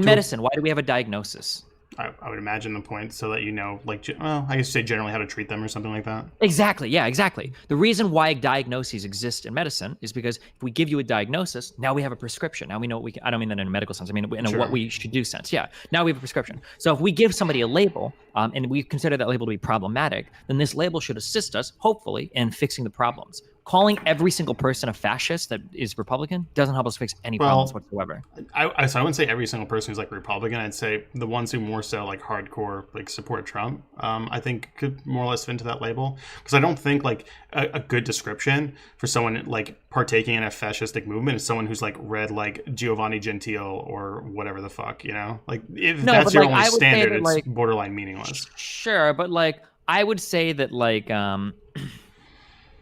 medicine, why do we have a diagnosis?
I would imagine the point so that like, well, I guess say generally how to treat them or something like that.
Exactly. Yeah, exactly. The reason why diagnoses exist in medicine is because if we give you a diagnosis, now we have a prescription. Now we know what I don't mean that in a medical sense. I mean in a what we should do sense. Yeah. Now we have a prescription. So if we give somebody a label and we consider that label to be problematic, then this label should assist us, hopefully, in fixing the problems. Calling every single person a fascist that is Republican doesn't help us fix any problems whatsoever.
So I wouldn't say every single person who's like Republican. I'd say the ones who more so like hardcore like support Trump, I think could more or less fit into that label. Because I don't think like a good description for someone like partaking in a fascistic movement is someone who's like read like Giovanni Gentile or whatever the fuck, Like if that's your only standard, it's borderline meaningless.
Sure, but like I would say that like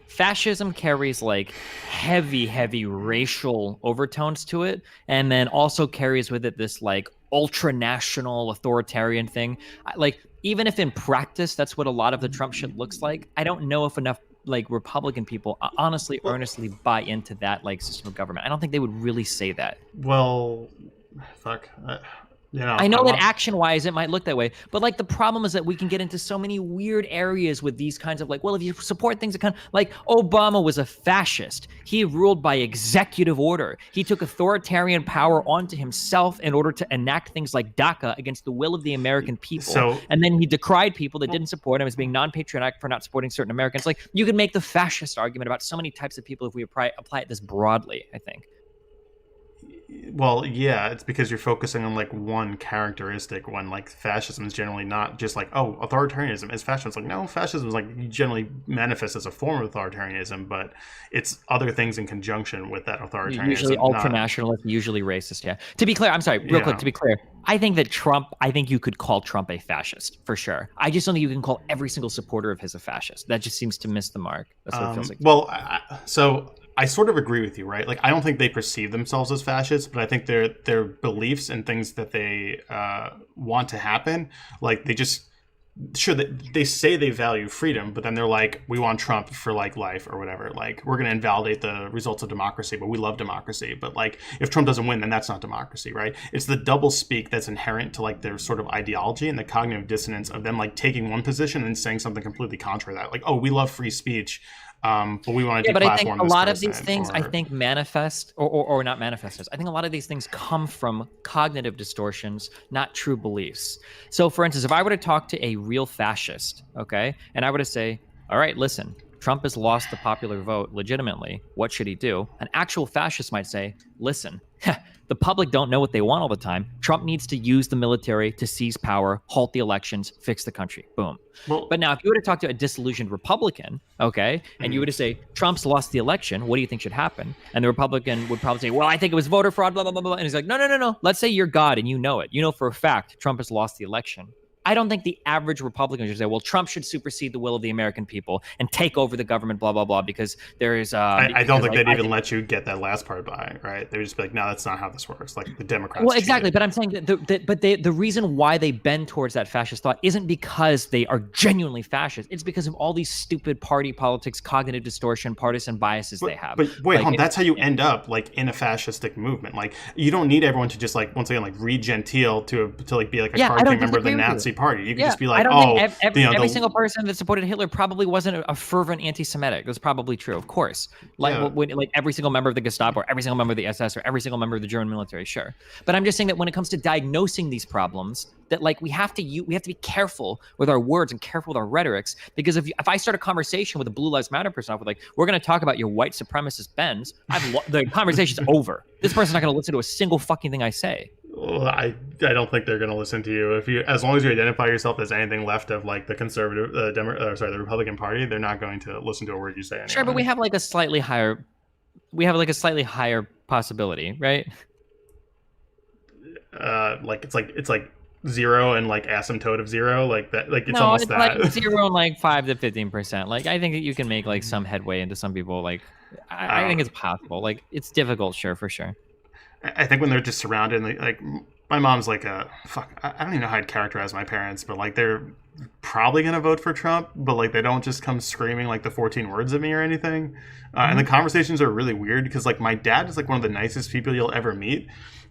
fascism carries like heavy racial overtones to it, and then also carries with it this like ultra-national authoritarian thing. Like even if in practice that's what a lot of the Trump shit looks like, I don't know if enough like Republican people honestly earnestly buy into that like system of government. I don't think they would really say that.
Well, fuck.
I know that action-wise it might look that way, but like the problem is that we can get into so many weird areas with these kinds of like, well, if you support things that kind of like Obama was a fascist. He ruled by executive order. He took authoritarian power onto himself in order to enact things like DACA against the will of the American people. And then he decried people that didn't support him as being non-patriotic for not supporting certain Americans. Like you could make the fascist argument about so many types of people if we apply it this broadly, I think.
Well, yeah, it's because you're focusing on like one characteristic when like fascism is generally not just like, oh, authoritarianism is fascism. It's like, no, fascism is like generally manifests as a form of authoritarianism, but it's other things in conjunction with that authoritarianism.
Usually ultra-nationalist, usually racist, yeah. To be clear, I'm sorry, real quick, to be clear, I think you could call Trump a fascist, for sure. I just don't think you can call every single supporter of his a fascist. That just seems to miss the mark. That's what it feels like.
Well, I sort of agree with you, right? Like, I don't think they perceive themselves as fascists, but I think their beliefs and things that they want to happen, like they just sure, they say they value freedom, but then they're like, we want Trump for like life or whatever. Like, we're going to invalidate the results of democracy, but we love democracy. But like, if Trump doesn't win, then that's not democracy, right? It's the double speak that's inherent to like their sort of ideology and the cognitive dissonance of them like taking one position and saying something completely contrary to that. Like, oh, we love free speech, but we want to
but I think
deplatform
a
this
lot of
person,
these things, I think, manifest or not manifest. I think a lot of these things come from cognitive distortions, not true beliefs. So, for instance, if I were to talk to a real fascist, okay, and I were to say, all right, listen, Trump has lost the popular vote legitimately. What should he do? An actual fascist might say, listen, the public don't know what they want all the time. Trump needs to use the military to seize power, halt the elections, fix the country. Boom.
Well,
but now, if you were to talk to a disillusioned Republican, okay, and you were to say, Trump's lost the election, what do you think should happen? And the Republican would probably say, well, I think it was voter fraud, blah, blah, blah, blah. And he's like, no. Let's say you're God and you know it. You know for a fact Trump has lost the election. I don't think the average Republican should say, well, Trump should supersede the will of the American people and take over the government, blah, blah, blah, because there is...
I don't think they'd even let you get that last part by, right? They would just be like, no, that's not how this works. Like, the Democrats...
Well, exactly, but I'm saying that the reason why they bend towards that fascist thought isn't because they are genuinely fascist. It's because of all these stupid party politics, cognitive distortion, partisan biases they have.
But wait, hold on, that's how you end up, like, in a fascistic movement. Like, you don't need everyone to just, like, once again, like, read Gentile to like, be, like, a cartoon member of the Nazi party. You can just be like,
every single person that supported Hitler probably wasn't a fervent anti-Semitic. That's probably true, of course. Like every single member of the Gestapo, or every single member of the SS, or every single member of the German military, sure. But I'm just saying that when it comes to diagnosing these problems, that like we have to be careful with our words and careful with our rhetorics, because if I start a conversation with a Blue Lives Matter person off with like, we're going to talk about your white supremacist Benz, the conversation's over. This person's not going to listen to a single fucking thing I say.
Well, I don't think they're going to listen to you as long as you identify yourself as anything left of like the conservative, the Republican Party. They're not going to listen to a word you say. Anyway.
Sure, but we have like a slightly higher possibility, right?
Like it's like 0 and like asymptote of 0, like that. Like it's
almost that. Like 0 and like 5 to 15%. Like I think that you can make like some headway into some people. Like I think it's possible. Like it's difficult, sure, for sure.
I think when they're just surrounded, and like my mom's like I don't even know how I'd characterize my parents, but like they're probably gonna vote for Trump, but like they don't just come screaming like the 14 words at me or anything. And the conversations are really weird because like my dad is like one of the nicest people you'll ever meet.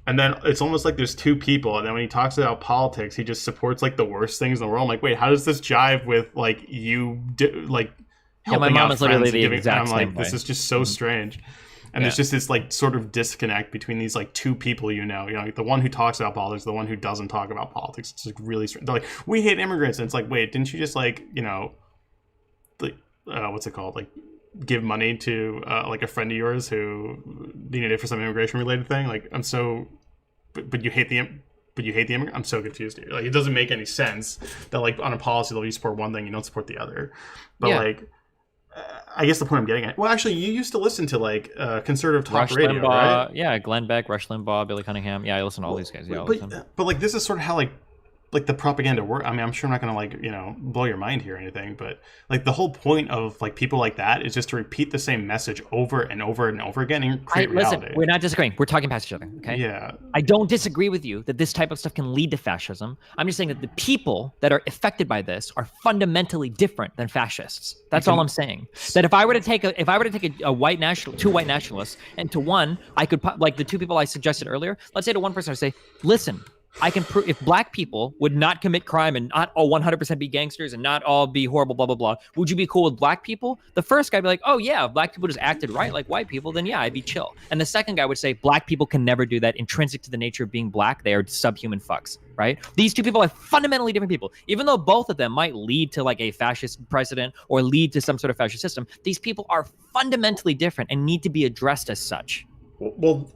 And then it's almost like there's two people, and then when he talks about politics, he just supports like the worst things in the world. I'm like, wait, how does this jive with like you like helping
my mom
out
is literally
friends
the
and giving?
exact
I'm like,
same
this
way.
is just so strange. And there's just this like sort of disconnect between these like two people, you know, the one who talks about politics, the one who doesn't talk about politics. It's like really strange. They're like, we hate immigrants, and it's like, wait, didn't you just like, you know, like what's it called, like give money to like a friend of yours who needed it for some immigration related thing? Like, I'm so, but you hate the immigrant. I'm so confused here. Like, it doesn't make any sense that like on a policy level you support one thing, you don't support the other. But like. I guess the point I'm getting at. Well, actually, you used to listen to like conservative talk radio, right?
Yeah, Glenn Beck, Rush Limbaugh, Billy Cunningham. Yeah, I listen to all these guys. Yeah,
but like this is sort of how like the propaganda work. I mean, I'm sure I'm not going to like, you know, blow your mind here or anything, but like the whole point of like people like that is just to repeat the same message over and over and over again and create reality.
Listen, we're not disagreeing. We're talking past each other. Okay.
Yeah.
I don't disagree with you that this type of stuff can lead to fascism. I'm just saying that the people that are affected by this are fundamentally different than fascists. That's all I'm saying. That if I were to take two white nationalists, and to one, I could like the two people I suggested earlier. Let's say to one person, I say, listen. I can prove if black people would not commit crime and not all 100% be gangsters and not all be horrible, blah, blah, blah. Would you be cool with black people? The first guy would be like, oh, yeah, if black people just acted right like white people, then yeah, I'd be chill. And the second guy would say, black people can never do that. Intrinsic to the nature of being black, they are subhuman fucks, right? These two people are fundamentally different people. Even though both of them might lead to like a fascist president or lead to some sort of fascist system, these people are fundamentally different and need to be addressed as such.
Well,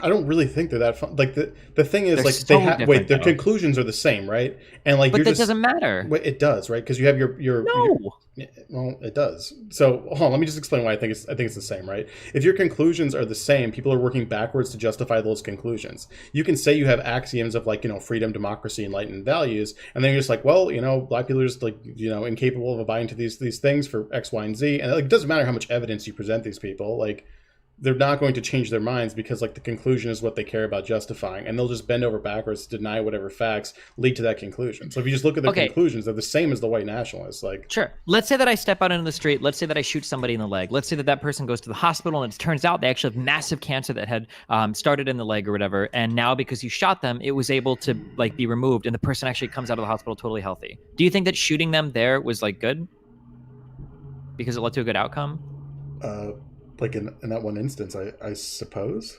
I don't really think they're that fun. Like the thing is,
they're
like
so
their conclusions are the same, right? And like,
but that doesn't matter.
It does, right? Because you have your well, it does. So hold on, let me just explain why I think it's the same, right? If your conclusions are the same, people are working backwards to justify those conclusions. You can say you have axioms of like, you know, freedom, democracy, enlightened values, and then you're just like, well, you know, black people are just like, you know, incapable of abiding to these things for X, Y, and Z, and like, it doesn't matter how much evidence you present these people, like. they're not going to change their minds because like the conclusion is what they care about justifying, and they'll just bend over backwards to deny whatever facts lead to that conclusion. So if you just look at their conclusions, they're the same as the white nationalists. Like,
sure, let's say that I step out into the street, let's say that I shoot somebody in the leg, let's say that that person goes to the hospital and it turns out they actually have massive cancer that had started in the leg or whatever, and now because you shot them it was able to like be removed and the person actually comes out of the hospital totally healthy. Do you think that shooting them there was like good because it led to a good outcome?
Like in that one instance, I suppose.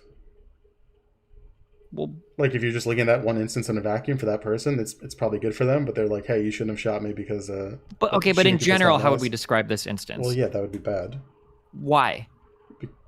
Well,
like if you're just looking at that one instance in a vacuum for that person, it's probably good for them. But they're like, hey, you shouldn't have shot me because.
But okay, but in general, how would we describe this instance?
Well, yeah, that would be bad.
Why?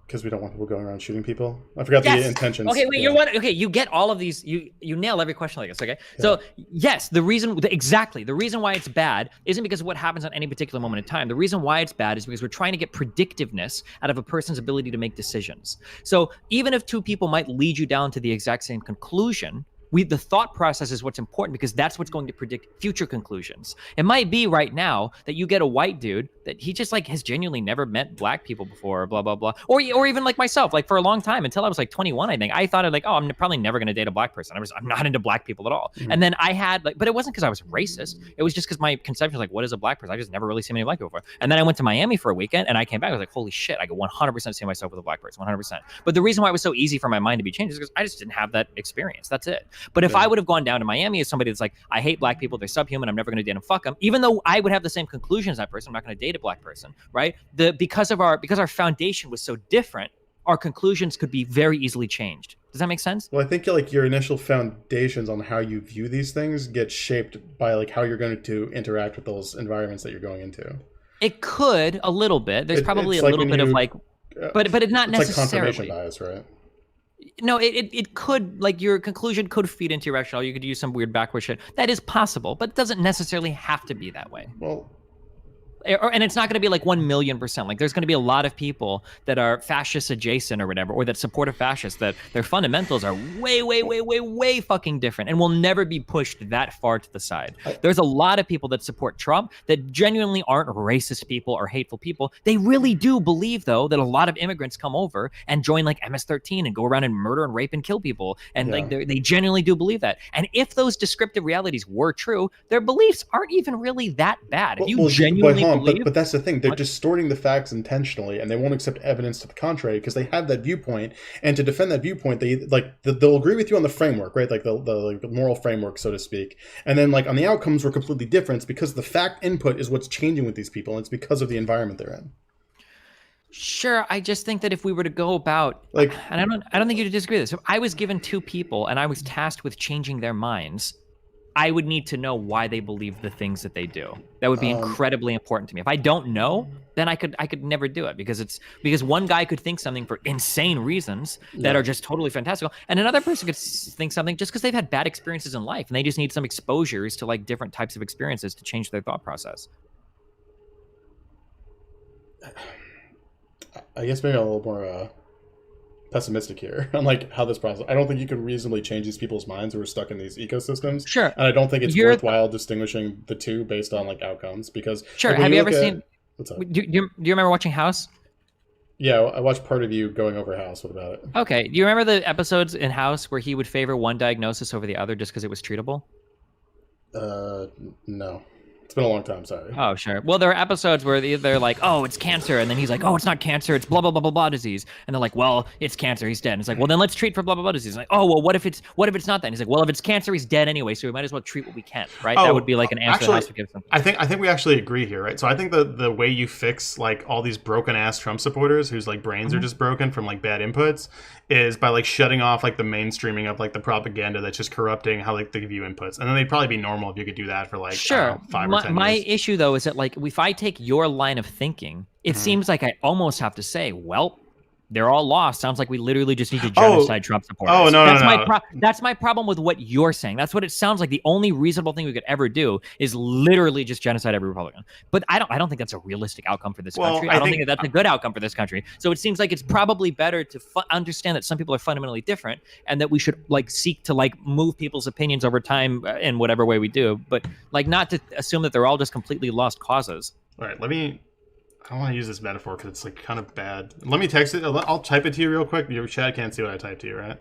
Because we don't want people going around shooting people. I forgot the intentions.
Okay, wait, you get all of these. You nail every question like this. Okay, so yes, the reason why it's bad isn't because of what happens on any particular moment in time. The reason why it's bad is because we're trying to get predictiveness out of a person's ability to make decisions. So even if two people might lead you down to the exact same conclusion, the thought process is what's important because that's what's going to predict future conclusions. It might be right now that you get a white dude that he just like has genuinely never met black people before, blah, blah, blah. Or even like myself, like for a long time, until I was like 21, I think, I thought like, oh, I'm probably never going to date a black person. I'm not into black people at all. Mm-hmm. And then I had like, but it wasn't because I was racist. It was just because my conception was like, what is a black person? I just never really seen many black people before. And then I went to Miami for a weekend and I came back, I was like, holy shit, I could 100% see myself with a black person, 100%. But the reason why it was so easy for my mind to be changed is because I just didn't have that experience. That's it. But if I would have gone down to Miami as somebody that's like, I hate black people, they're subhuman, I'm never going to date them, fuck them, even though I would have the same conclusion as that person, I'm not going to date a black person, right? Because our foundation was so different, our conclusions could be very easily changed. Does that make sense?
Well, I think like your initial foundations on how you view these things get shaped by like how you're going to interact with those environments that you're going into.
It could a little bit. There's probably a little bit of like, but it's not necessarily.
Like confirmation bias, right?
No, it could, like your conclusion could feed into your rationale. You could use some weird backward shit. That is possible, but it doesn't necessarily have to be that way.
Well,
and it's not going to be like 1,000,000%. Like there's going to be a lot of people that are fascist adjacent or whatever, or that support a fascist, that their fundamentals are way fucking different and will never be pushed that far to the side. There's a lot of people that support Trump that genuinely aren't racist people or hateful people. They really do believe though that a lot of immigrants come over and join like MS-13 and go around and murder and rape and kill people. And like they genuinely do believe that. And if those descriptive realities were true, their beliefs aren't even really that bad. If you genuinely
but that's the thing. They're distorting the facts intentionally, and they won't accept evidence to the contrary because they have that viewpoint. And to defend that viewpoint, they'll agree with you on the framework, right? Like the moral framework, so to speak. And then like on the outcomes, we're completely different because the fact input is what's changing with these people, and it's because of the environment they're in.
Sure, I just think that if we were to go about like, and I don't think you'd disagree with this. If I was given two people and I was tasked with changing their minds, I would need to know why they believe the things that they do. That would be incredibly important to me. If I don't know, then I could never do it because one guy could think something for insane reasons that are just totally fantastical, and another person could think something just because they've had bad experiences in life and they just need some exposures to like different types of experiences to change their thought process.
I guess maybe I'm a little more pessimistic here on like how this process. I don't think you can reasonably change these people's minds who are stuck in these ecosystems.
Sure.
And I don't think it's worthwhile distinguishing the two based on like outcomes because.
Sure.
Like,
have you ever seen?
What's up?
Do you remember watching House?
Yeah, I watched part of you going over House. What about it?
Okay. Do you remember the episodes in House where he would favor one diagnosis over the other just because it was treatable?
No. It's been a long time, sorry.
Oh, sure. Well, there are episodes where they're like, oh, it's cancer. And then he's like, oh, it's not cancer. It's blah, blah, blah, blah, blah disease. And they're like, well, it's cancer. He's dead. And it's like, well, then let's treat for blah, blah, blah disease. Like, oh, well, what if it's not that? And he's like, well, if it's cancer, he's dead anyway. So we might as well treat what we can, right? That would be like an answer that has to give something.
I think we actually agree here, right? So I think the way you fix like all these broken ass Trump supporters whose like brains are just broken from like bad inputs is by like shutting off like the mainstreaming of like the propaganda that's just corrupting how like they give you inputs. And then they'd probably be normal if you could do that for like 5 or 10 years.
My issue though is that like if I take your line of thinking, it seems like I almost have to say, well, they're all lost. Sounds like we literally just need to genocide Trump supporters.
Oh, no,
that's my problem with what you're saying. That's what it sounds like. The only reasonable thing we could ever do is literally just genocide every Republican. But I don't think that's a realistic outcome for this country. I don't think that's a good outcome for this country. So it seems like it's probably better to understand that some people are fundamentally different and that we should like seek to like move people's opinions over time in whatever way we do, but like not to assume that they're all just completely lost causes.
All right, let me don't want to use this metaphor because it's like kind of bad. Let me text it. I'll type it to you real quick. Your chat can't see what I typed to you, right?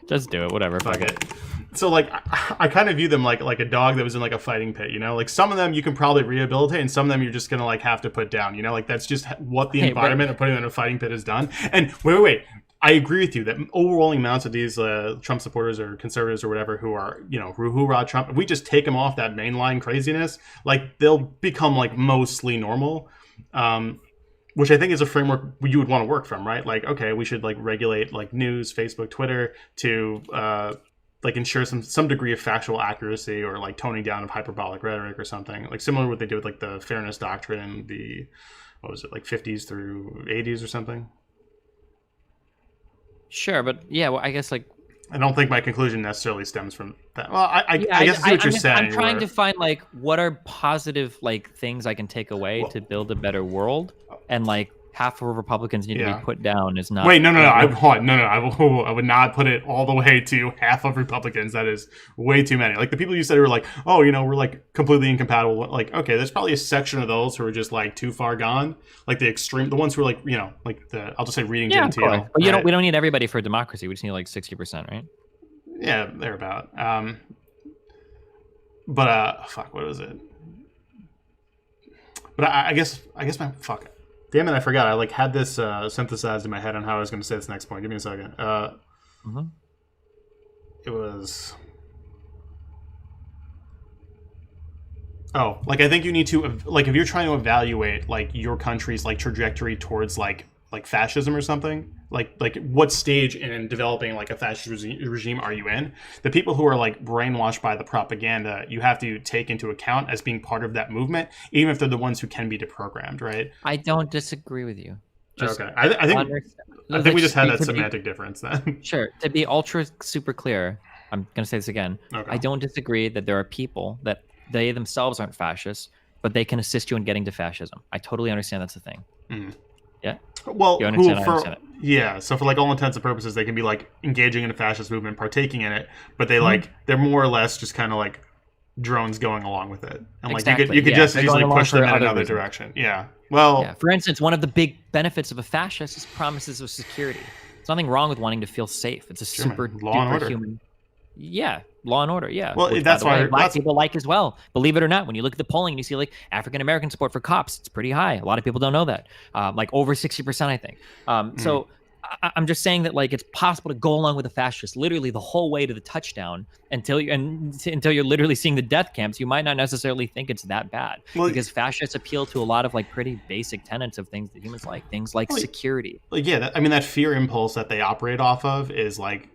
Just do it. Whatever.
Fuck it. So like, I kind of view them like a dog that was in like a fighting pit. You know, like some of them you can probably rehabilitate, and some of them you're just gonna like have to put down. You know, like that's just what the environment of putting them in a fighting pit has done. And wait. I agree with you that overwhelming amounts of these Trump supporters or conservatives or whatever who are, you know, hoorah Trump, if we just take them off that mainline craziness, like they'll become like mostly normal, which I think is a framework you would want to work from, right? Like, okay, we should like regulate like news, Facebook, Twitter to like ensure some degree of factual accuracy or like toning down of hyperbolic rhetoric or something, like similar to what they did with like the fairness doctrine in the, what was it, like 50s through 80s or something.
Sure, but yeah, well, I guess like
I don't think my conclusion necessarily stems from that. Well, I guess I see what you're saying.
I'm trying to find like what are positive like things I can take away to build a better world, and like half of Republicans need to be put down is not.
Wait, no. I would not put it all the way to half of Republicans. That is way too many. Like the people you said were like, oh, you know, we're like completely incompatible. Like, okay, there's probably a section of those who are just like too far gone. Like the extreme, the ones who are like, you know, like the I'll just say reading genteel.
But we don't need everybody for democracy. We just need like 60%, right?
Yeah, they're about. But fuck, what was it? But I guess my fuck. Damn it, I forgot. I like had this synthesized in my head on how I was going to say this next point. Give me a second. It was... Oh, like I think you need to, like if you're trying to evaluate like your country's like trajectory towards like fascism or something, like what stage in developing like a fascist regime are you in? The people who are like brainwashed by the propaganda, you have to take into account as being part of that movement, even if they're the ones who can be deprogrammed, right?
I don't disagree with you.
Okay, I think we just had that semantic difference then.
Sure. To be ultra super clear, I'm going to say this again. Okay. I don't disagree that there are people that they themselves aren't fascists, but they can assist you in getting to fascism. I totally understand that's the thing. Yeah.
Well, yeah. So for like all intents and purposes, they can be like engaging in a fascist movement, partaking in it, but they like they're more or less just kind of like drones going along with it, and like you could just easily push them in another direction. Yeah. Well,
for instance, one of the big benefits of a fascist is promises of security. There's nothing wrong with wanting to feel safe. It's a super duper human. Yeah, law and order. Yeah.
Well, that's why
black people like as well. Believe it or not, when you look at the polling, you see like African American support for cops. It's pretty high. A lot of people don't know that. Like over 60%, I think. So I'm just saying that like it's possible to go along with a fascist literally the whole way to the touchdown until you're literally seeing the death camps. You might not necessarily think it's that bad because fascists appeal to a lot of like pretty basic tenets of things that humans like. Things like security.
Like that fear impulse that they operate off of is like.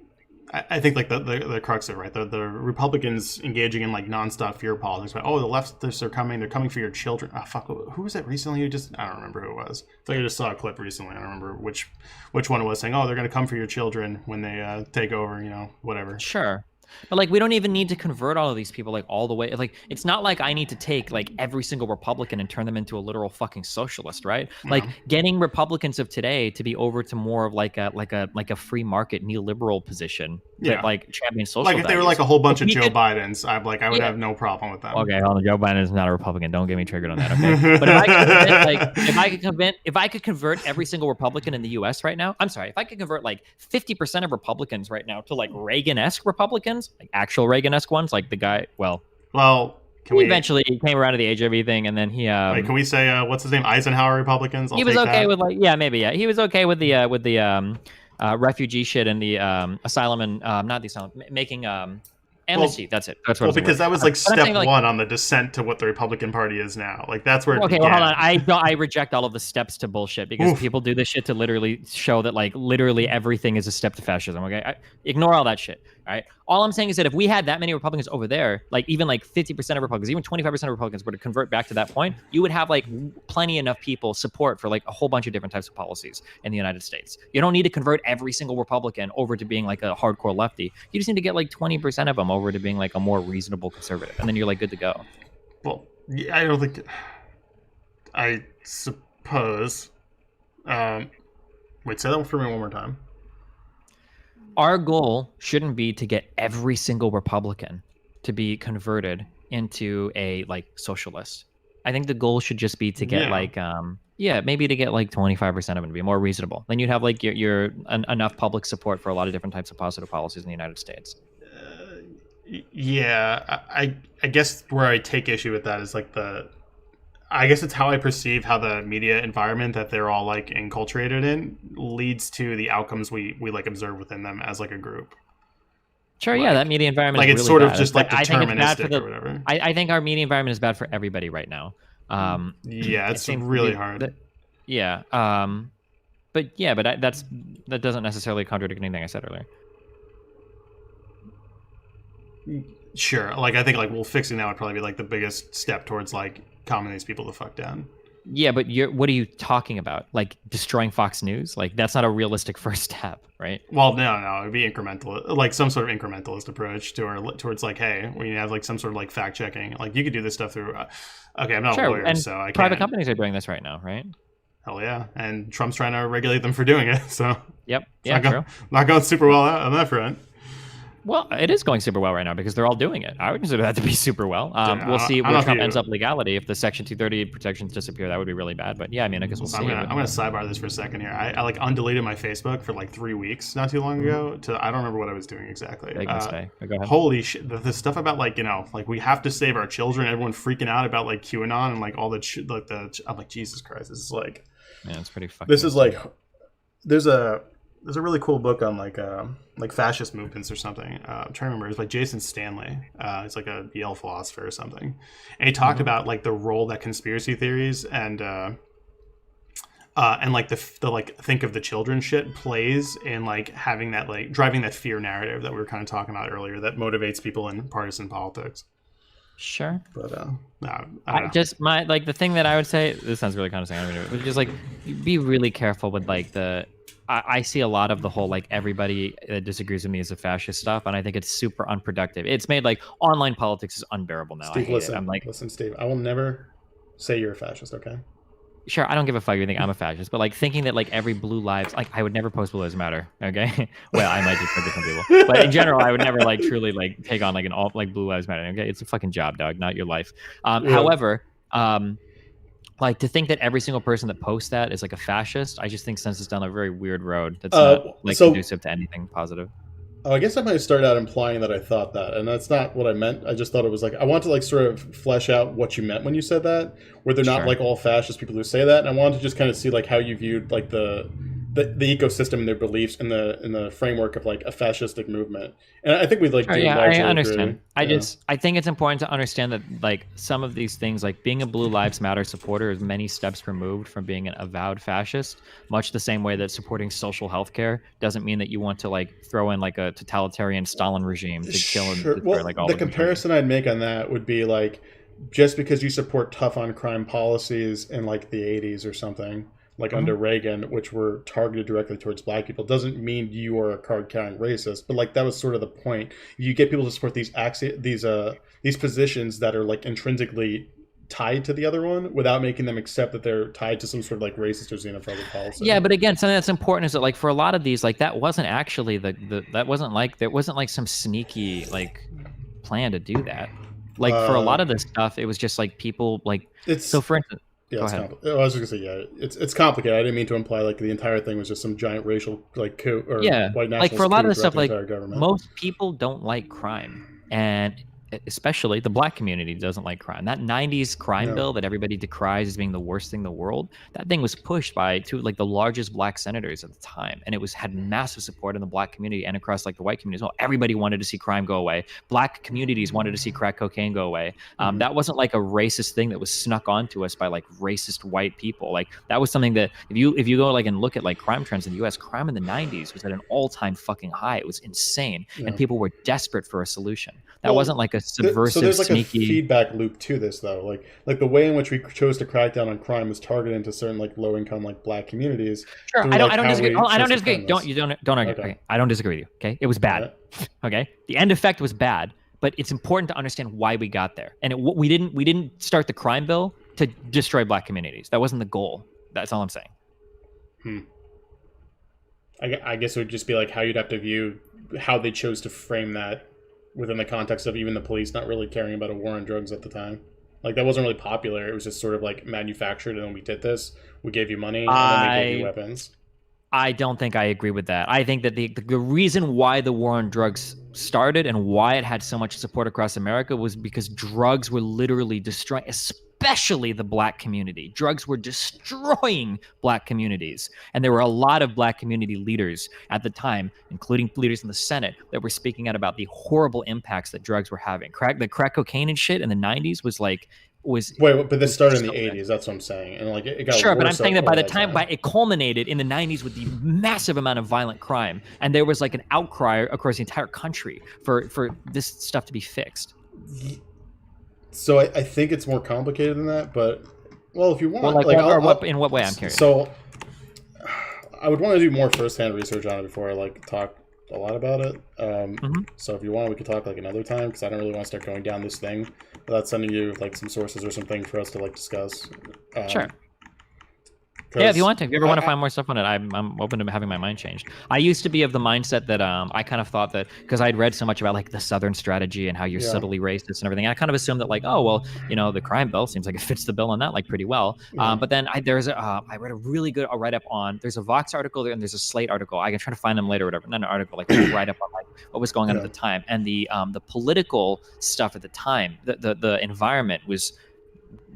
I think like the crux of it, right? The Republicans engaging in like nonstop fear politics. But, the leftists are coming. They're coming for your children. Oh, fuck. Who was it recently? I don't remember who it was. I think I just saw a clip recently. I don't remember which one it was saying, they're going to come for your children when they take over, you know, whatever.
Sure. But like we don't even need to convert all of these people like all the way. Like it's not like I need to take like every single Republican and turn them into a literal fucking socialist, right? No. Like getting Republicans of today to be over to more of like a free market neoliberal position that like champions social
Like if they were like a whole bunch of Joe Bidens, I would have no problem with them.
Okay, hold on. Joe Biden is not a Republican. Don't get me triggered on that. Okay, but if I could convert every single Republican in the U.S. right now, I'm sorry, if I could convert like 50% of Republicans right now to like Reagan-esque Republicans. Like actual Reagan-esque ones, like the guy. Well, he eventually came around to the age of everything, and then he.
Can we say what's his name? Eisenhower Republicans.
He was okay with he was okay with the refugee shit and the asylum and not the asylum making amnesty. That's it. That's what.
Because that was like step one on the descent to what the Republican Party is now. Like that's where.
Okay, well, hold on. I reject all of the steps to bullshit because people do this shit to literally show that like literally everything is a step to fascism. Okay, ignore all that shit. All right. All I'm saying is that if we had that many Republicans over there, like even like 50% of Republicans, even 25% of Republicans were to convert back to that point, you would have like plenty enough people support for like a whole bunch of different types of policies in the United States. You don't need to convert every single Republican over to being like a hardcore lefty. You just need to get like 20% of them over to being like a more reasonable conservative, and then you're like good to go.
Well, I don't think. I suppose. Wait, say that for me one more time.
Our goal shouldn't be to get every single Republican to be converted into a like socialist. I think the goal should just be to get maybe to get like 25% of it to be more reasonable. Then you'd have like enough public support for a lot of different types of positive policies in the United States.
Yeah, I guess where I take issue with that is like I guess it's how I perceive how the media environment that they're all like enculturated in leads to the outcomes we like observe within them as like a group.
Sure, yeah, that media environment
like
is
it's
really
sort
bad.
of just like deterministic or whatever.
I think our media environment is bad for everybody right now.
Yeah, it's really hard.
But that doesn't necessarily contradict anything I said earlier.
Sure, like I think like fixing that would probably be like the biggest step towards like calming these people the fuck down.
Yeah, but what are you talking about? Like destroying Fox News? Like that's not a realistic first step, right?
Well, no, it'd be incremental, like some sort of incrementalist approach towards like, hey, we have like some sort of like fact checking. Like you could do this stuff through. Okay, I'm not a lawyer,
and
so I can't.
Private companies are doing this right now, right?
Hell yeah, and Trump's trying to regulate them for doing it. So
yep, yeah, true.
Not going super well on that front.
Well, it is going super well right now because they're all doing it. I would consider that to be super well. We'll see where Trump ends up legality. If the Section 230 protections disappear, that would be really bad. But yeah, I mean, I guess we'll see.
I'm gonna sidebar this for a second here. I like undeleted my Facebook for like 3 weeks not too long ago. I don't remember what I was doing exactly.
Go ahead.
Holy shit! The stuff about like like we have to save our children. Everyone freaking out about like QAnon and like all the I'm like, Jesus Christ! This is like,
yeah, it's pretty fucking.
This is like, there's a really cool book on like fascist movements or something. I'm trying to remember. It's by Jason Stanley. It's like a Yale philosopher or something. And he talked about like the role that conspiracy theories and like the like think of the children shit plays in like having that like driving that fear narrative that we were kind of talking about earlier that motivates people in partisan politics.
Sure.
But
the thing that I would say, this sounds really condescending, but just like be really careful with like I see a lot of the whole like everybody that disagrees with me is a fascist stuff, and I think it's super unproductive. It's made like online politics is unbearable now.
Steve, listen, Steve. I will never say you're a fascist. Okay.
Sure, I don't give a fuck if you think I'm a fascist, but like thinking that like every blue lives, like I would never post Blue Lives Matter. Okay, well I might do for different people, but in general, I would never like truly like take on like an all like Blue Lives Matter. Okay, it's a fucking job, dog, not your life. However, like to think that every single person that posts that is like a fascist, I just think sends us down a very weird road that's not like conducive to anything positive.
I guess I might start out implying that I thought that, and that's not what I meant. I just thought it was like I want to like sort of flesh out what you meant when you said that, where they're not like all fascist people who say that, and I wanted to just kind of see like how you viewed like the ecosystem and their beliefs in the framework of like a fascistic movement. And I think we'd like
I understand. Agree. I think it's important to understand that like some of these things, like being a Blue Lives Matter supporter is many steps removed from being an avowed fascist, much the same way that supporting social health care doesn't mean that you want to like throw in like a totalitarian Stalin regime to kill and destroy like all
the comparison I'd make on that would be like just because you support tough on crime policies in like the 80s or something, like under Reagan, which were targeted directly towards black people, doesn't mean you are a card-carrying racist. But like that was sort of the point. You get people to support these positions that are like intrinsically tied to the other one without making them accept that they're tied to some sort of like racist or xenophobic policy.
Yeah, but again, something that's important is that like for a lot of these, like that wasn't actually there wasn't like some sneaky like plan to do that. Like for a lot of this stuff, it was just like people like so for instance.
Yeah, I was just gonna say, it's complicated. I didn't mean to imply like the entire thing was just some giant racial like coup or white nationalist
like for a lot of this stuff, like
government.
Most people don't like crime, and especially the black community doesn't like crime. That 90s crime bill that everybody decries as being the worst thing in the world, that thing was pushed by two like the largest black senators at the time, and it had massive support in the black community and across like the white community as well. Everybody wanted to see crime go away. Black communities wanted to see crack cocaine go away. That wasn't like a racist thing that was snuck onto us by like racist white people. Like that was something that if you go like and look at like crime trends in the US, crime in the 90s was at an all-time fucking high. It was insane, and people were desperate for a solution. That wasn't like a subversive,
so there's like
sneaky
a feedback loop to this though. Like the way in which we chose to crack down on crime was targeted into certain like low income like black communities.
Sure, I don't disagree. I don't disagree. Don't argue. Okay. I don't disagree with you. Okay, it was bad. Okay, the end effect was bad, but it's important to understand why we got there. And we didn't start the crime bill to destroy black communities. That wasn't the goal. That's all I'm saying.
I guess it would just be like how you'd have to view how they chose to frame that within the context of even the police not really caring about a war on drugs at the time. Like that wasn't really popular. It was just sort of like manufactured, and then we did this. We gave you money, and then they gave you weapons.
I don't think I agree with that. I think that the reason why the war on drugs started and why it had so much support across America was because drugs were literally destroying, especially the black community. Drugs were destroying black communities. And there were a lot of black community leaders at the time, including leaders in the Senate, that were speaking out about the horrible impacts that drugs were having. The crack cocaine and shit in the 90s was like,
wait, but this started in the 80s. That's what I'm saying, and like it got
sure,
worse.
But I'm saying that by the time it culminated in the 90s with the massive amount of violent crime, and there was like an outcry across the entire country for this stuff to be fixed.
So I think it's more complicated than that, but well, if you want,
in what way? I'm curious.
So I would want to do more firsthand research on it before I like talk a lot about it. So if you want, we could talk like another time, because I don't really want to start going down this thing without sending you like some sources or something for us to like discuss.
Sure. Yeah, if you want to. If you ever want to find more stuff on it, I'm open to having my mind changed. I used to be of the mindset that I kind of thought that, because I'd read so much about like the Southern strategy and how you're subtly racist and everything, I kind of assumed that like, oh, well, you know, the crime bill seems like it fits the bill on that like pretty well. But then I read a really good write-up on, there's a Vox article there and there's a Slate article. I can try to find them later or whatever. Not an article, like a write-up on like what was going on at the time. And the political stuff at the time, the environment was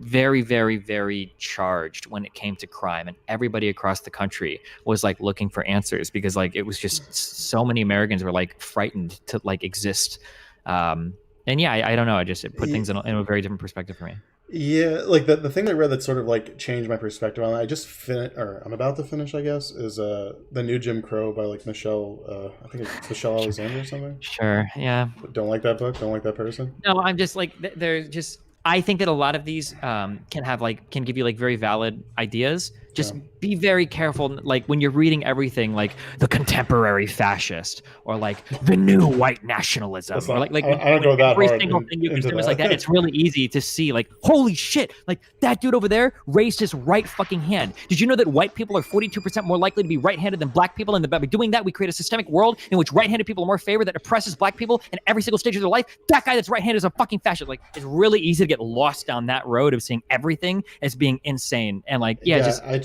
very, very, very charged when it came to crime, and everybody across the country was like looking for answers, because like it was just so many Americans were like frightened to like exist. And yeah, I don't know. It put things in a very different perspective for me.
Yeah, like the thing I read that sort of like changed my perspective on it, I just finished, or I'm about to finish, I guess, is the new Jim Crow by like Michelle, I think it's Michelle Alexander or something.
Sure, yeah.
Don't like that book, don't like that person.
No, I'm just like, they're just, I think that a lot of these can give you like very valid ideas. Just be very careful, like when you're reading everything, like the contemporary fascist or like the new white nationalism, or like
I don't go that
every
hard
single thing you consume is like that. It's really easy to see like, holy shit, like that dude over there raised his right fucking hand. Did you know that white people are 42% more likely to be right-handed than black people? And by doing that, we create a systemic world in which right-handed people are more favored, that oppresses black people in every single stage of their life. That guy that's right-handed is a fucking fascist. Like, it's really easy to get lost down that road of seeing everything as being insane. And like,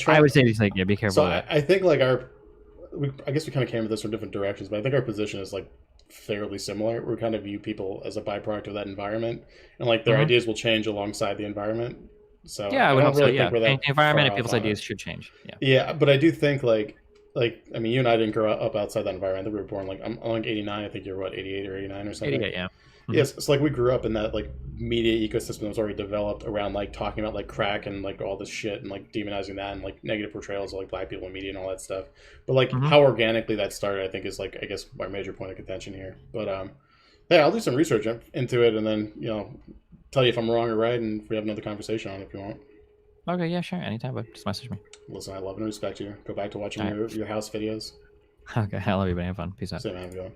I would say just like, be careful.
So I think like I guess we kind of came at this from different directions, but I think our position is like fairly similar. We kind of view people as a byproduct of that environment, and like their ideas will change alongside the environment. So
yeah, I would hope so. Yeah, the environment and people's ideas should change.
Yeah, but I do think like I mean, you and I didn't grow up outside that environment. I think we were born like I'm like 89. I think you're what, 88 or 89 or something.
88, yeah.
Yes, it's like we grew up in that like media ecosystem that was already developed around like talking about like crack and like all this shit and like demonizing that and like negative portrayals of like black people in media and all that stuff. But like how organically that started, I think, is like, I guess, our major point of contention here. But yeah, I'll do some research into it and then, you know, tell you if I'm wrong or right, and if we have another conversation on it if you want.
Okay, yeah, sure, anytime, but just message me.
Listen, I love and respect you. Go back to watching your house videos.
Okay, I love you, but have fun. Peace out.
Same, man.